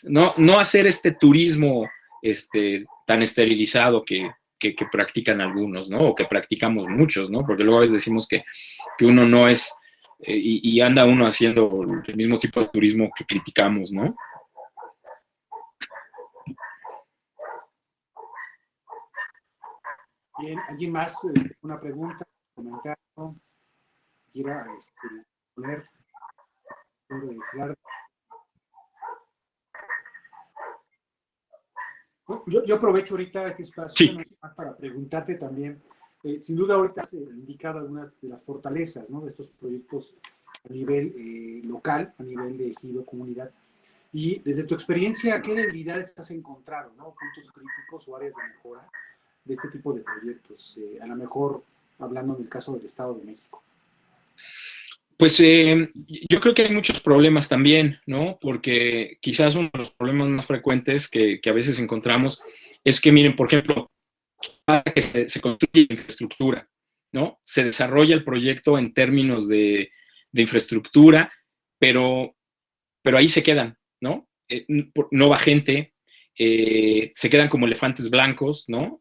no hacer este turismo tan esterilizado que practican algunos, ¿no? O que practicamos muchos, ¿no? Porque luego a veces decimos que uno no es, y anda uno haciendo el mismo tipo de turismo que criticamos, ¿no? Bien, ¿alguien más? Una pregunta, un comentario, quiera poner, claro. Yo aprovecho ahorita este espacio Sí. para preguntarte también, sin duda ahorita has indicado algunas de las fortalezas, ¿no? De estos proyectos a nivel local, a nivel de ejido, comunidad, y desde tu experiencia, ¿qué debilidades has encontrado, ¿no? Puntos críticos o áreas de mejora de este tipo de proyectos, a lo mejor hablando en el caso del Estado de México. Pues yo creo que hay muchos problemas también, ¿no? Porque quizás uno de los problemas más frecuentes que a veces encontramos es que, miren, por ejemplo, que se construye infraestructura, ¿no? Se desarrolla el proyecto en términos de infraestructura, pero ahí se quedan, ¿no? No va gente, se quedan como elefantes blancos, ¿no?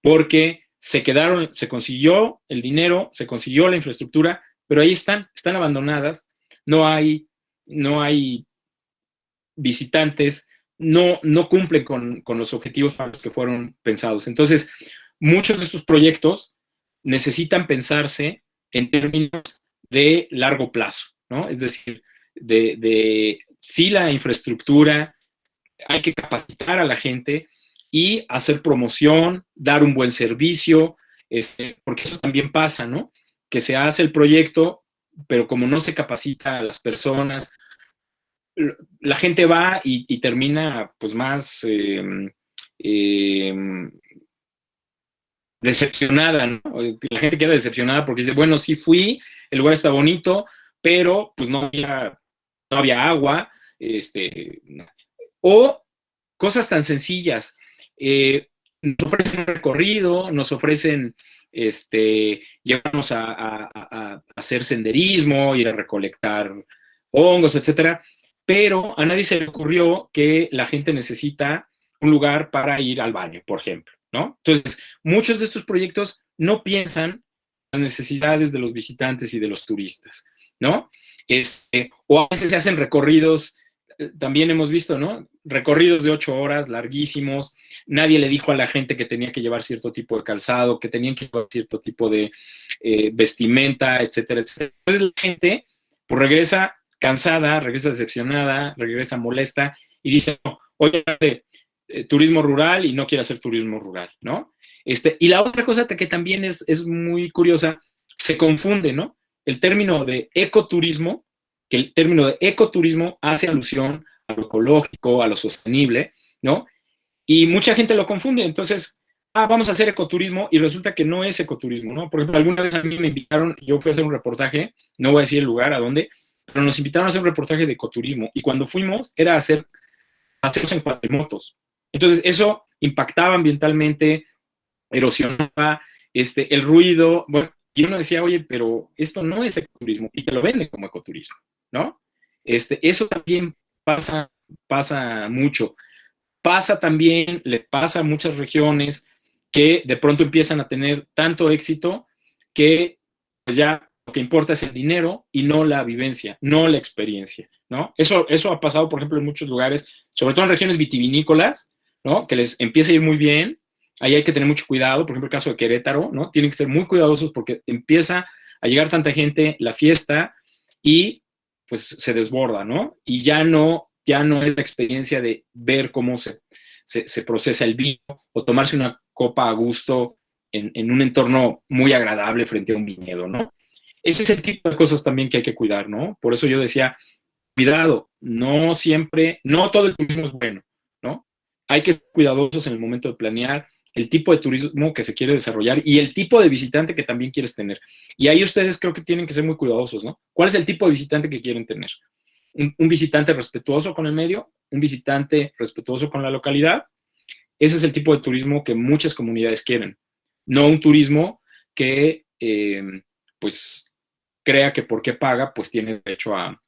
Porque se consiguió el dinero, se consiguió la infraestructura, pero ahí están abandonadas, no hay visitantes, no cumplen con los objetivos para los que fueron pensados. Entonces, muchos de estos proyectos necesitan pensarse en términos de largo plazo, ¿no? Es decir, sí, la infraestructura, hay que capacitar a la gente y hacer promoción, dar un buen servicio, porque eso también pasa, ¿no? Que se hace el proyecto, pero como no se capacita a las personas, la gente va y termina pues más decepcionada, ¿no? La gente queda decepcionada porque dice, bueno, sí fui, el lugar está bonito, pero pues no había agua, o cosas tan sencillas. Nos ofrecen un recorrido, nos ofrecen llevarnos a hacer senderismo, ir a recolectar hongos, etcétera, pero a nadie se le ocurrió que la gente necesita un lugar para ir al baño, por ejemplo, ¿no? Entonces, muchos de estos proyectos no piensan las necesidades de los visitantes y de los turistas, ¿no? O a veces se hacen recorridos, también hemos visto, ¿no? Recorridos de 8 horas, larguísimos, nadie le dijo a la gente que tenía que llevar cierto tipo de calzado, que tenían que llevar cierto tipo de vestimenta, etcétera, etcétera. Entonces la gente, pues regresa cansada, regresa decepcionada, regresa molesta y dice, no, oye, turismo rural y no quiere hacer turismo rural, ¿no? Y la otra cosa que también es muy curiosa, se confunde, ¿no? El término de ecoturismo, que el término de ecoturismo hace alusión a lo ecológico, a lo sostenible, ¿no? Y mucha gente lo confunde, entonces, vamos a hacer ecoturismo y resulta que no es ecoturismo, ¿no? Por ejemplo, alguna vez a mí me invitaron, yo fui a hacer un reportaje, no voy a decir el lugar a dónde, pero nos invitaron a hacer un reportaje de ecoturismo y cuando fuimos era hacerlos en cuatrimotos. Entonces, eso impactaba ambientalmente, erosionaba, el ruido, bueno, y uno decía, oye, pero esto no es ecoturismo, y te lo venden como ecoturismo, ¿no? Eso también pasa mucho. Pasa también, le pasa a muchas regiones que de pronto empiezan a tener tanto éxito que pues ya lo que importa es el dinero y no la vivencia, no la experiencia, ¿no? Eso ha pasado, por ejemplo, en muchos lugares, sobre todo en regiones vitivinícolas, ¿no? Que les empieza a ir muy bien. Ahí hay que tener mucho cuidado, por ejemplo, el caso de Querétaro, ¿no? Tienen que ser muy cuidadosos porque empieza a llegar tanta gente, la fiesta, y pues se desborda, ¿no? Y ya no es la experiencia de ver cómo se procesa el vino o tomarse una copa a gusto en un entorno muy agradable frente a un viñedo, ¿no? Ese es el tipo de cosas también que hay que cuidar, ¿no? Por eso yo decía, cuidado, no siempre, no todo el turismo es bueno, ¿no? Hay que ser cuidadosos en el momento de planear el tipo de turismo que se quiere desarrollar y el tipo de visitante que también quieres tener. Y ahí ustedes creo que tienen que ser muy cuidadosos, ¿no? ¿Cuál es el tipo de visitante que quieren tener? Un visitante respetuoso con el medio, un visitante respetuoso con la localidad. Ese es el tipo de turismo que muchas comunidades quieren. No un turismo que, pues, crea que porque paga, pues tiene derecho a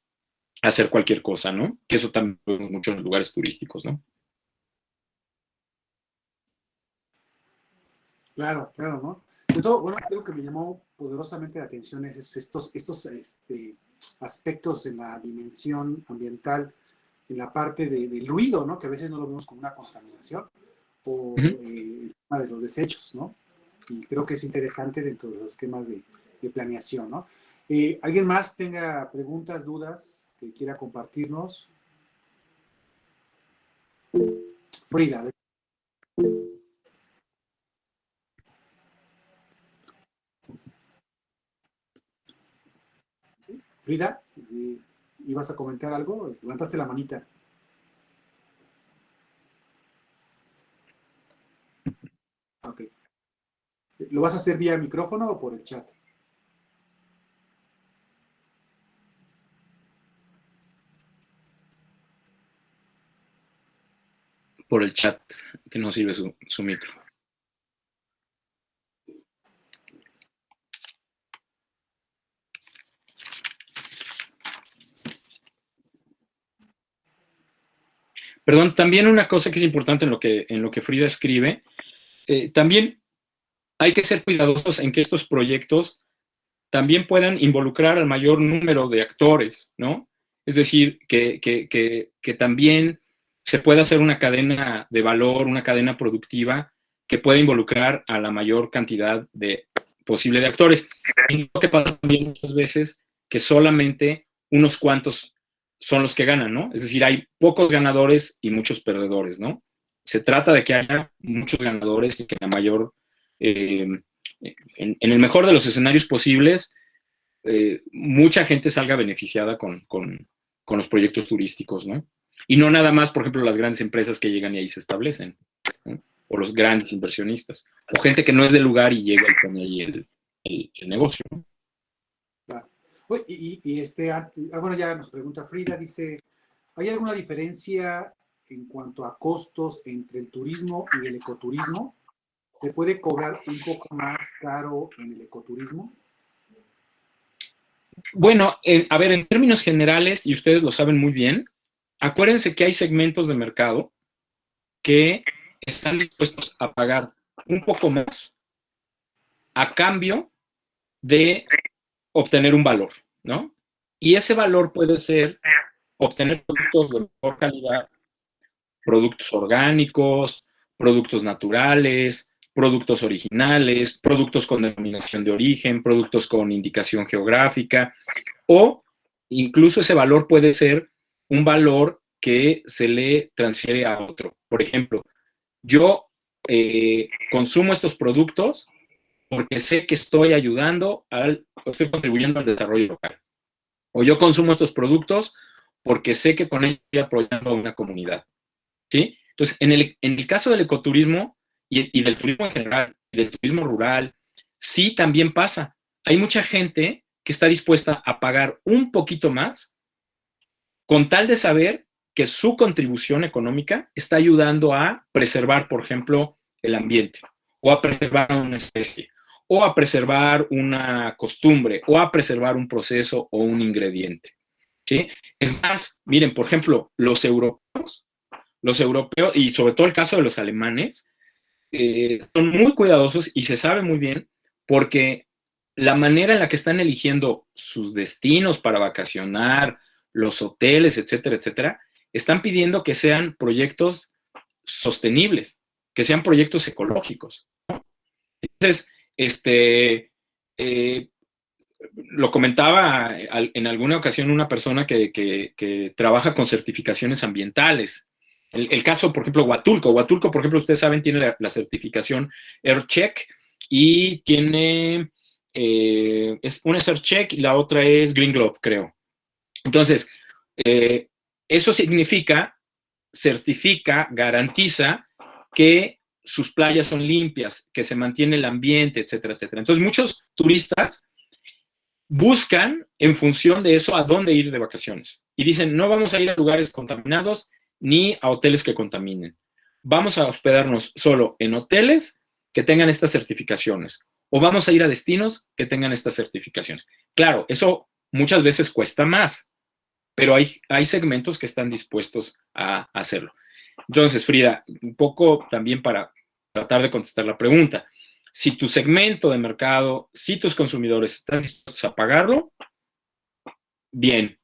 hacer cualquier cosa, ¿no? Que eso también lo vemos mucho en los lugares turísticos, ¿no? Claro, claro, ¿no? De todo, bueno, algo que me llamó poderosamente la atención es estos aspectos en la dimensión ambiental, en la parte del ruido, ¿no? Que a veces no lo vemos como una contaminación, o el tema de los desechos, ¿no? Y creo que es interesante dentro de los esquemas de planeación, ¿no? ¿Alguien más tenga preguntas, dudas que quiera compartirnos? Frida. Frida, si ibas a comentar algo, levantaste la manita. Ok. ¿Lo vas a hacer vía micrófono o por el chat? Por el chat, que no sirve su micro. Perdón, también una cosa que es importante en lo que Frida escribe, también hay que ser cuidadosos en que estos proyectos también puedan involucrar al mayor número de actores, ¿no? Es decir, que también se pueda hacer una cadena de valor, una cadena productiva que pueda involucrar a la mayor cantidad posible de actores. Y lo que pasa también muchas veces que solamente unos cuantos son los que ganan, ¿no? Es decir, hay pocos ganadores y muchos perdedores, ¿no? Se trata de que haya muchos ganadores y que la mayor en el mejor de los escenarios posibles, mucha gente salga beneficiada con los proyectos turísticos, ¿no? Y no nada más, por ejemplo, las grandes empresas que llegan y ahí se establecen, ¿no? O los grandes inversionistas, o gente que no es del lugar y llega y pone ahí el negocio, ¿no? Claro. Bueno, ya nos pregunta Frida, dice, ¿hay alguna diferencia en cuanto a costos entre el turismo y el ecoturismo? ¿Se puede cobrar un poco más caro en el ecoturismo? Bueno, a ver, en términos generales, y ustedes lo saben muy bien, acuérdense que hay segmentos de mercado que están dispuestos a pagar un poco más a cambio de obtener un valor, ¿no? Y ese valor puede ser obtener productos de mejor calidad, productos orgánicos, productos naturales, productos originales, productos con denominación de origen, productos con indicación geográfica, o incluso ese valor puede ser un valor que se le transfiere a otro. Por ejemplo, yo consumo estos productos porque sé que estoy estoy contribuyendo al desarrollo local. O yo consumo estos productos porque sé que con ellos estoy apoyando a una comunidad, ¿sí? Entonces, en el caso del ecoturismo y del turismo en general, del turismo rural, sí también pasa. Hay mucha gente que está dispuesta a pagar un poquito más con tal de saber que su contribución económica está ayudando a preservar, por ejemplo, el ambiente, o a preservar una especie, o a preservar una costumbre, o a preservar un proceso o un ingrediente, ¿sí? Es más, miren, por ejemplo, los europeos, y sobre todo el caso de los alemanes, son muy cuidadosos y se sabe muy bien porque la manera en la que están eligiendo sus destinos para vacacionar, los hoteles, etcétera, etcétera, están pidiendo que sean proyectos sostenibles, que sean proyectos ecológicos, ¿no? Entonces, lo comentaba en alguna ocasión una persona que trabaja con certificaciones ambientales. El caso, por ejemplo, Huatulco. Huatulco, por ejemplo, ustedes saben, tiene la certificación AirCheck y tiene, una es AirCheck y la otra es Green Globe, creo. Entonces, eso certifica, garantiza que sus playas son limpias, que se mantiene el ambiente, etcétera, etcétera. Entonces, muchos turistas buscan en función de eso a dónde ir de vacaciones. Y dicen, no vamos a ir a lugares contaminados ni a hoteles que contaminen. Vamos a hospedarnos solo en hoteles que tengan estas certificaciones o vamos a ir a destinos que tengan estas certificaciones. Claro, eso muchas veces cuesta más, pero hay segmentos que están dispuestos a hacerlo. Entonces, Frida, un poco también para tratar de contestar la pregunta. Si tu segmento de mercado, si tus consumidores están dispuestos a pagarlo, bien.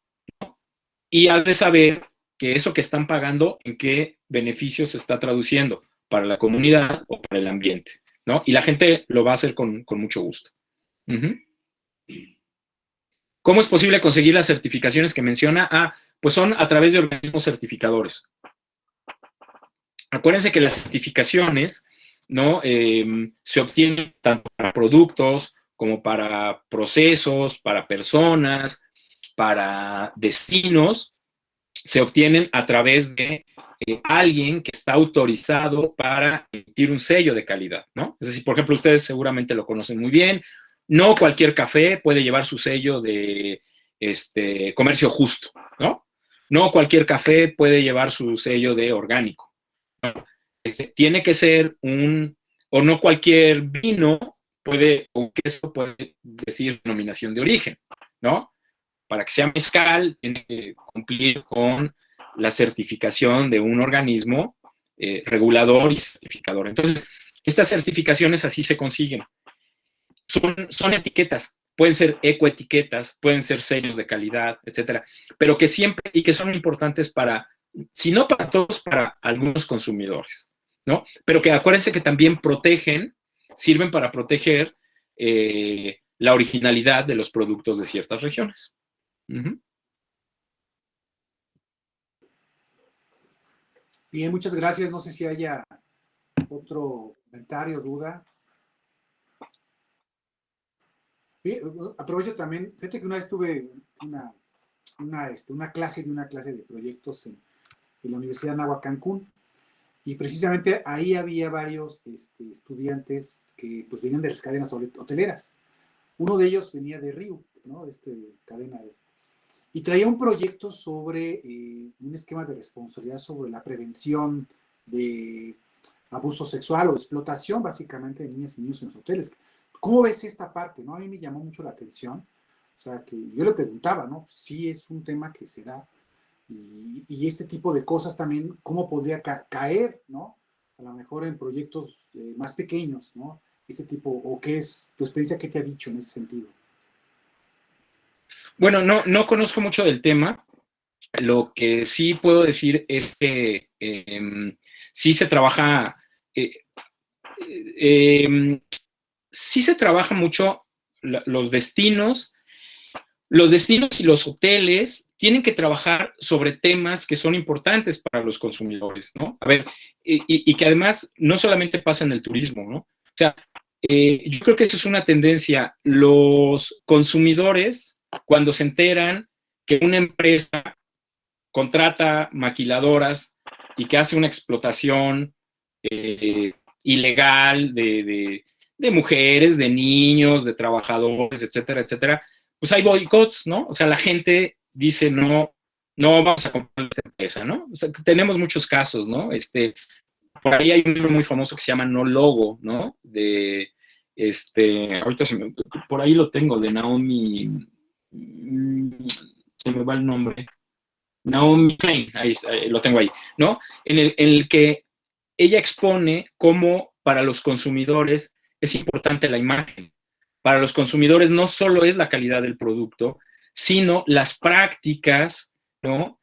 Y has de saber que eso que están pagando, en qué beneficios se está traduciendo para la comunidad o para el ambiente, ¿no? Y la gente lo va a hacer con mucho gusto. ¿Cómo es posible conseguir las certificaciones que menciona? Pues son a través de organismos certificadores. Acuérdense que las certificaciones, ¿no? Se obtienen tanto para productos como para procesos, para personas, para destinos, se obtienen a través de alguien que está autorizado para emitir un sello de calidad, ¿no? Es decir, por ejemplo, ustedes seguramente lo conocen muy bien, no cualquier café puede llevar su sello de comercio justo, ¿no? No cualquier café puede llevar su sello de orgánico. Tiene que ser o no cualquier vino puede, o queso puede decir denominación de origen, ¿no? Para que sea mezcal, tiene que cumplir con la certificación de un organismo regulador y certificador. Entonces, estas certificaciones así se consiguen. Son etiquetas, pueden ser ecoetiquetas, pueden ser sellos de calidad, etcétera, pero que siempre, y que son importantes para, si no para todos, para algunos consumidores, ¿no? Pero que acuérdense que también sirven para proteger la originalidad de los productos de ciertas regiones. Bien, muchas gracias. No sé si haya otro comentario, duda. Aprovecho también, fíjate que una vez tuve una clase de proyectos en la Universidad de Anáhuac, Cancún, y precisamente ahí había varios estudiantes que pues venían de las cadenas hoteleras. Uno de ellos venía de Riu, ¿no? Cadena y traía un proyecto sobre un esquema de responsabilidad sobre la prevención de abuso sexual o explotación básicamente de niñas y niños en los hoteles. ¿Cómo ves esta parte? ¿No? A mí me llamó mucho la atención. O sea, que yo le preguntaba, ¿no? Sí es un tema que se da. Y este tipo de cosas también, ¿cómo podría caer, ¿no? A lo mejor en proyectos más pequeños, ¿no? Ese tipo, o qué es tu experiencia, ¿qué te ha dicho en ese sentido? Bueno, no conozco mucho del tema. Lo que sí puedo decir es que sí se trabaja, sí se trabaja mucho los destinos. Los destinos y los hoteles tienen que trabajar sobre temas que son importantes para los consumidores, ¿no? A ver, y que además no solamente pasa en el turismo, ¿no? O sea, yo creo que eso es una tendencia. Los consumidores, cuando se enteran que una empresa contrata maquiladoras y que hace una explotación ilegal de mujeres, de niños, de trabajadores, etcétera, etcétera, pues hay boicots, ¿no? O sea, la gente dice, no vamos a comprar esta empresa, ¿no? O sea, tenemos muchos casos, ¿no? Por ahí hay un libro muy famoso que se llama No Logo, ¿no? Ahorita por ahí lo tengo, de Naomi, se me va el nombre, Naomi Klein, lo tengo ahí, ¿no? En el que ella expone cómo para los consumidores es importante la imagen. Para los consumidores no solo es la calidad del producto, sino las prácticas, ¿no?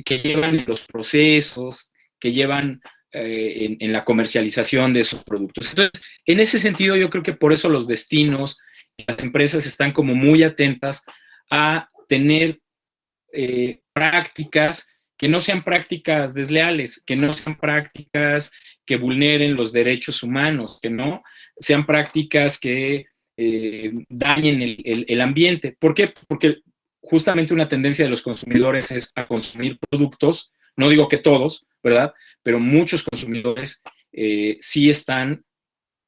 Que llevan los procesos, que llevan en la comercialización de esos productos. Entonces, en ese sentido, yo creo que por eso los destinos, las empresas están como muy atentas a tener prácticas que no sean prácticas desleales, que no sean prácticas que vulneren los derechos humanos, que no sean prácticas que dañen el ambiente. ¿Por qué? Porque justamente una tendencia de los consumidores es a consumir productos, no digo que todos, ¿verdad? Pero muchos consumidores sí están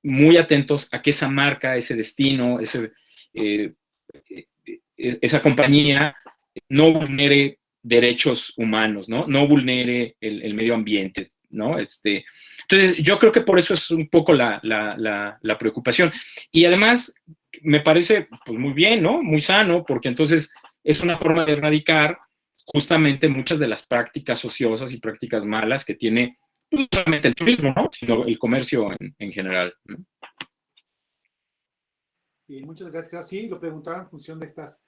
muy atentos a que esa marca, ese destino, esa compañía no vulnere derechos humanos, ¿no? No vulnere el medio ambiente, ¿no? Entonces, yo creo que por eso es un poco la preocupación. Y además, me parece pues, muy bien, ¿no? Muy sano, porque entonces es una forma de erradicar justamente muchas de las prácticas ociosas y prácticas malas que tiene no solamente el turismo, ¿no? Sino el comercio en general, ¿no? Muchas gracias. Sí, lo preguntaba en función de estas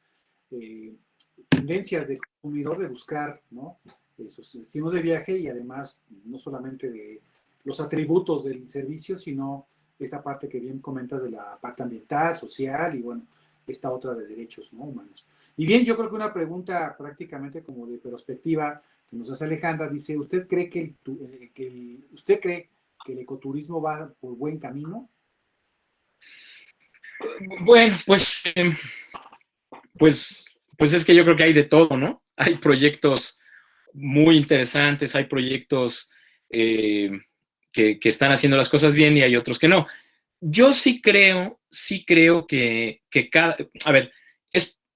tendencias del consumidor de buscar, ¿no? Esos destinos de viaje y además no solamente de los atributos del servicio, sino esta parte que bien comentas de la parte ambiental, social y bueno, esta otra de derechos, ¿no? Humanos. Y bien, yo creo que una pregunta prácticamente como de perspectiva que nos hace Alejandra, dice, ¿usted cree que el ecoturismo va por buen camino? Bueno, pues es que yo creo que hay de todo, ¿no? Hay proyectos muy interesantes, hay proyectos que están haciendo las cosas bien y hay otros que no. Yo sí creo que a ver,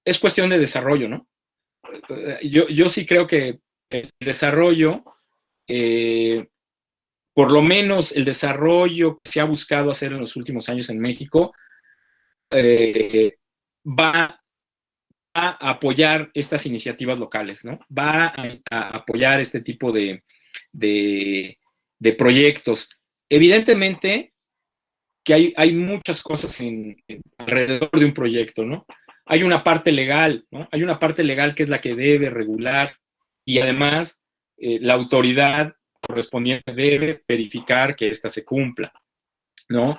es cuestión de desarrollo, ¿no? Yo sí creo que el desarrollo, por lo menos el desarrollo que se ha buscado hacer en los últimos años en México, va a apoyar estas iniciativas locales, ¿no? Va a apoyar este tipo de proyectos. Evidentemente que hay muchas cosas alrededor de un proyecto, ¿no? Hay una parte legal, ¿no? Hay una parte legal que es la que debe regular y además la autoridad correspondiente debe verificar que ésta se cumpla, ¿no?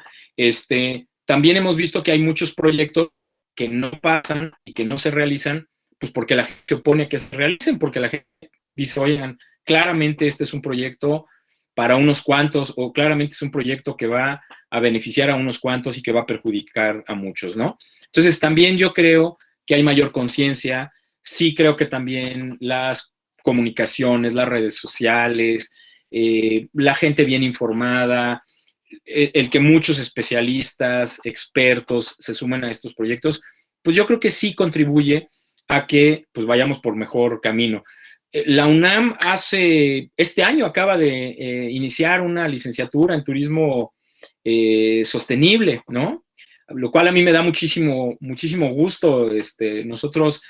También hemos visto que hay muchos proyectos que no pasan y que no se realizan, pues porque la gente se opone a que se realicen, porque la gente dice, oigan, claramente este es un proyecto para unos cuantos, o claramente es un proyecto que va a beneficiar a unos cuantos y que va a perjudicar a muchos, ¿no? Entonces, también yo creo que hay mayor conciencia, sí creo que también las comunicaciones, las redes sociales, la gente bien informada, el que muchos especialistas, expertos se sumen a estos proyectos, pues yo creo que sí contribuye a que pues vayamos por mejor camino. La UNAM este año acaba de iniciar una licenciatura en turismo sostenible, ¿no? Lo cual a mí me da muchísimo, muchísimo gusto. Nosotros,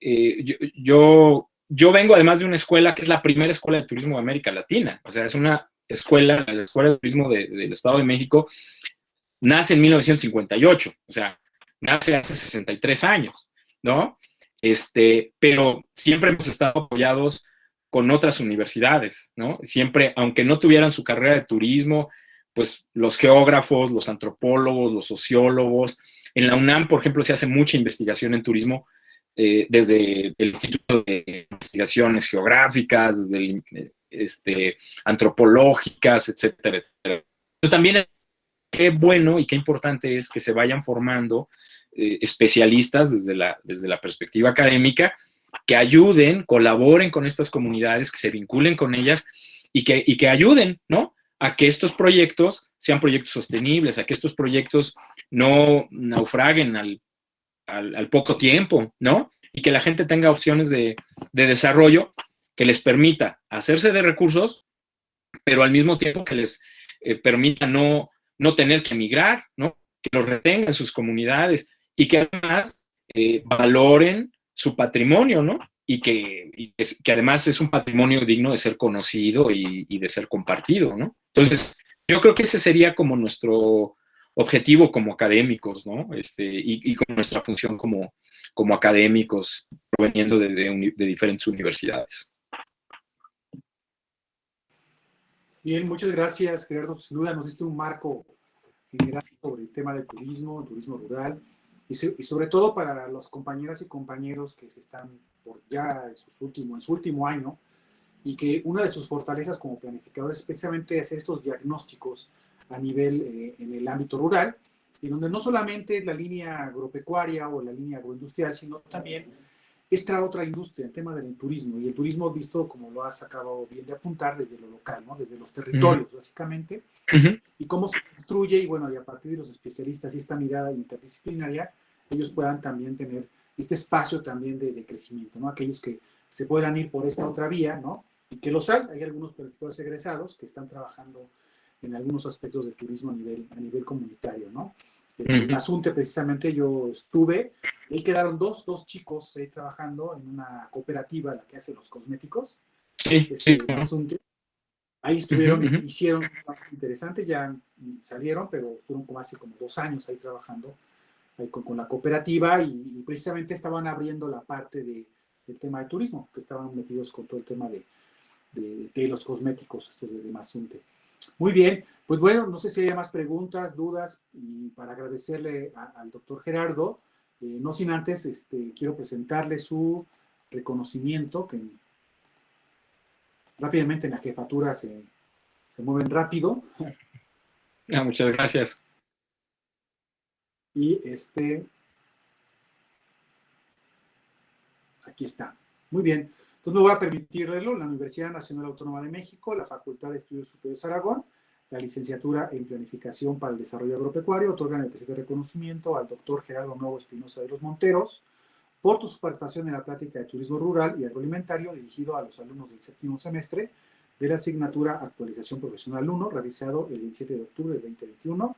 yo vengo además de una escuela que es la primera escuela de turismo de América Latina, o sea, es una escuela, la Escuela de Turismo del Estado de México, nace en 1958, o sea, nace hace 63 años, ¿no? Pero siempre hemos estado apoyados con otras universidades, ¿no? Siempre, aunque no tuvieran su carrera de turismo, pues los geógrafos, los antropólogos, los sociólogos. En la UNAM, por ejemplo, se hace mucha investigación en turismo desde el Instituto de Investigaciones Geográficas, desde antropológicas, etcétera, etcétera. Entonces también qué bueno y qué importante es que se vayan formando especialistas desde la perspectiva académica que ayuden, colaboren con estas comunidades, que se vinculen con ellas y que ayuden, ¿no? A que estos proyectos sean proyectos sostenibles, a que estos proyectos no naufraguen al poco tiempo, ¿no? Y que la gente tenga opciones de desarrollo que les permita hacerse de recursos, pero al mismo tiempo que les permita no tener que emigrar, ¿no? Que los retengan en sus comunidades y que además valoren su patrimonio, ¿no? Y que además es un patrimonio digno de ser conocido y de ser compartido, ¿no? Entonces, yo creo que ese sería como nuestro objetivo como académicos, ¿no? Y con nuestra función como académicos proveniendo de diferentes universidades. Bien, muchas gracias, Gerardo. Sin duda nos diste un marco general sobre el tema del turismo, el turismo rural, y sobre todo para las compañeras y compañeros que se están por ya en su último año, y que una de sus fortalezas como planificadores es precisamente hacer estos diagnósticos a nivel en el ámbito rural, y donde no solamente es la línea agropecuaria o la línea agroindustrial, sino también esta otra industria, el tema del turismo, y el turismo visto, como lo has acabado bien de apuntar, desde lo local, ¿no? Desde los territorios, básicamente, y cómo se construye, y bueno, y a partir de los especialistas y esta mirada interdisciplinaria, ellos puedan también tener este espacio también de crecimiento, ¿no? Aquellos que se puedan ir por esta otra vía, ¿no? Y que los hay algunos planificadores egresados que están trabajando en algunos aspectos del turismo a nivel comunitario, ¿no? En Mazunte, precisamente, yo estuve, ahí quedaron dos chicos trabajando en una cooperativa la que hace los cosméticos. Sí. Mazunte. Ahí estuvieron, hicieron un trabajo interesante, ya salieron, pero fueron hace como 2 años ahí trabajando ahí con la cooperativa y precisamente estaban abriendo la parte del tema de turismo, que estaban metidos con todo el tema de los cosméticos, estos de Mazunte. Muy bien, pues bueno, no sé si hay más preguntas, dudas, y para agradecerle al doctor Gerardo, no sin antes, quiero presentarle su reconocimiento, que rápidamente en la jefatura se mueven rápido. Muchas gracias. Y aquí está. Muy bien. Entonces me voy a permitir leerlo. La Universidad Nacional Autónoma de México, la Facultad de Estudios Superiores Aragón, la licenciatura en Planificación para el Desarrollo Agropecuario, otorgan el presente reconocimiento al doctor Gerardo Nuevo Espinosa de los Monteros por su participación en la plática de turismo rural y agroalimentario dirigido a los alumnos del 7º semestre de la asignatura Actualización Profesional 1, realizado el 27 de octubre de 2021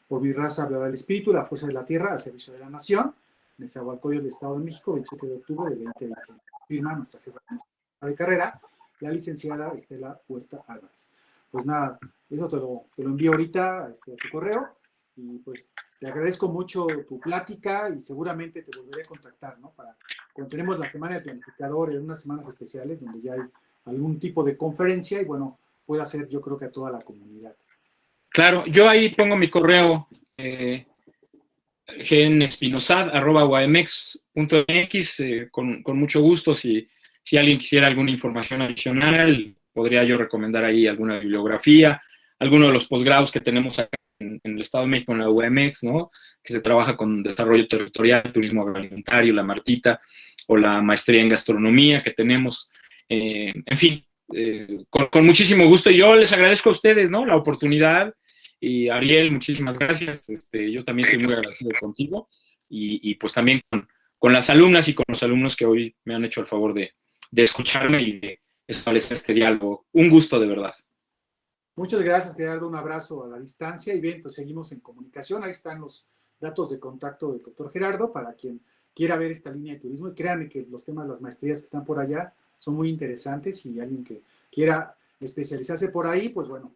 por Mi Raza, Violar el Espíritu, la Fuerza de la Tierra al Servicio de la Nación, Nezahualcóyotl del Estado de México, 27 de octubre de 2021. Firma nuestra jefa de carrera, la licenciada Estela Huerta Álvarez. Pues nada, eso te lo envío ahorita a tu correo, y pues te agradezco mucho tu plática y seguramente te volveré a contactar, ¿no? Cuando tenemos la semana de planificadores, unas semanas especiales donde ya hay algún tipo de conferencia y bueno, pueda ser yo creo que a toda la comunidad. Claro, yo ahí pongo mi correo genespinosad@guamex.mx, con mucho gusto. Si alguien quisiera alguna información adicional, podría yo recomendar ahí alguna bibliografía, alguno de los posgrados que tenemos acá en el Estado de México, en la UMX, ¿no? Que se trabaja con desarrollo territorial, turismo agroalimentario, la Martita, o la maestría en gastronomía que tenemos. En fin, con muchísimo gusto. Y yo les agradezco a ustedes, ¿no? La oportunidad. Y Ariel, muchísimas gracias. Yo también estoy muy agradecido contigo. Y pues también con las alumnas y con los alumnos que hoy me han hecho el favor de escucharme y de establecer este diálogo. Un gusto, de verdad. Muchas gracias, Gerardo. Un abrazo a la distancia. Y bien, pues seguimos en comunicación. Ahí están los datos de contacto del doctor Gerardo para quien quiera ver esta línea de turismo. Y créanme que los temas de las maestrías que están por allá son muy interesantes, y alguien que quiera especializarse por ahí, pues bueno,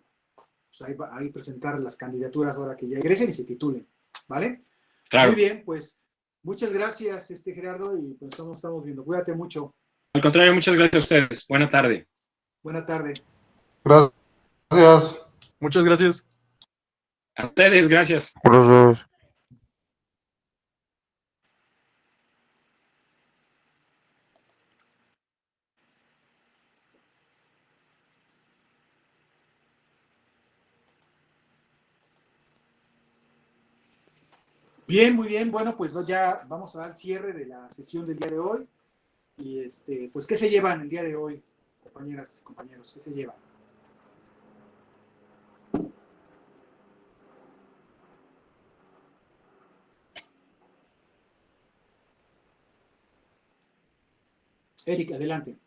pues ahí presentar las candidaturas ahora que ya egresen y se titulen, ¿vale? Claro. Muy bien, pues muchas gracias, Gerardo, y pues estamos viendo. Cuídate mucho. Al contrario, muchas gracias a ustedes. Buena tarde. Buena tarde. Gracias. Muchas gracias. A ustedes, gracias. Gracias. Bien, muy bien. Bueno, pues ya vamos a dar cierre de la sesión del día de hoy. Y pues, ¿qué se llevan el día de hoy, compañeras y compañeros? ¿Qué se llevan? Eric, adelante.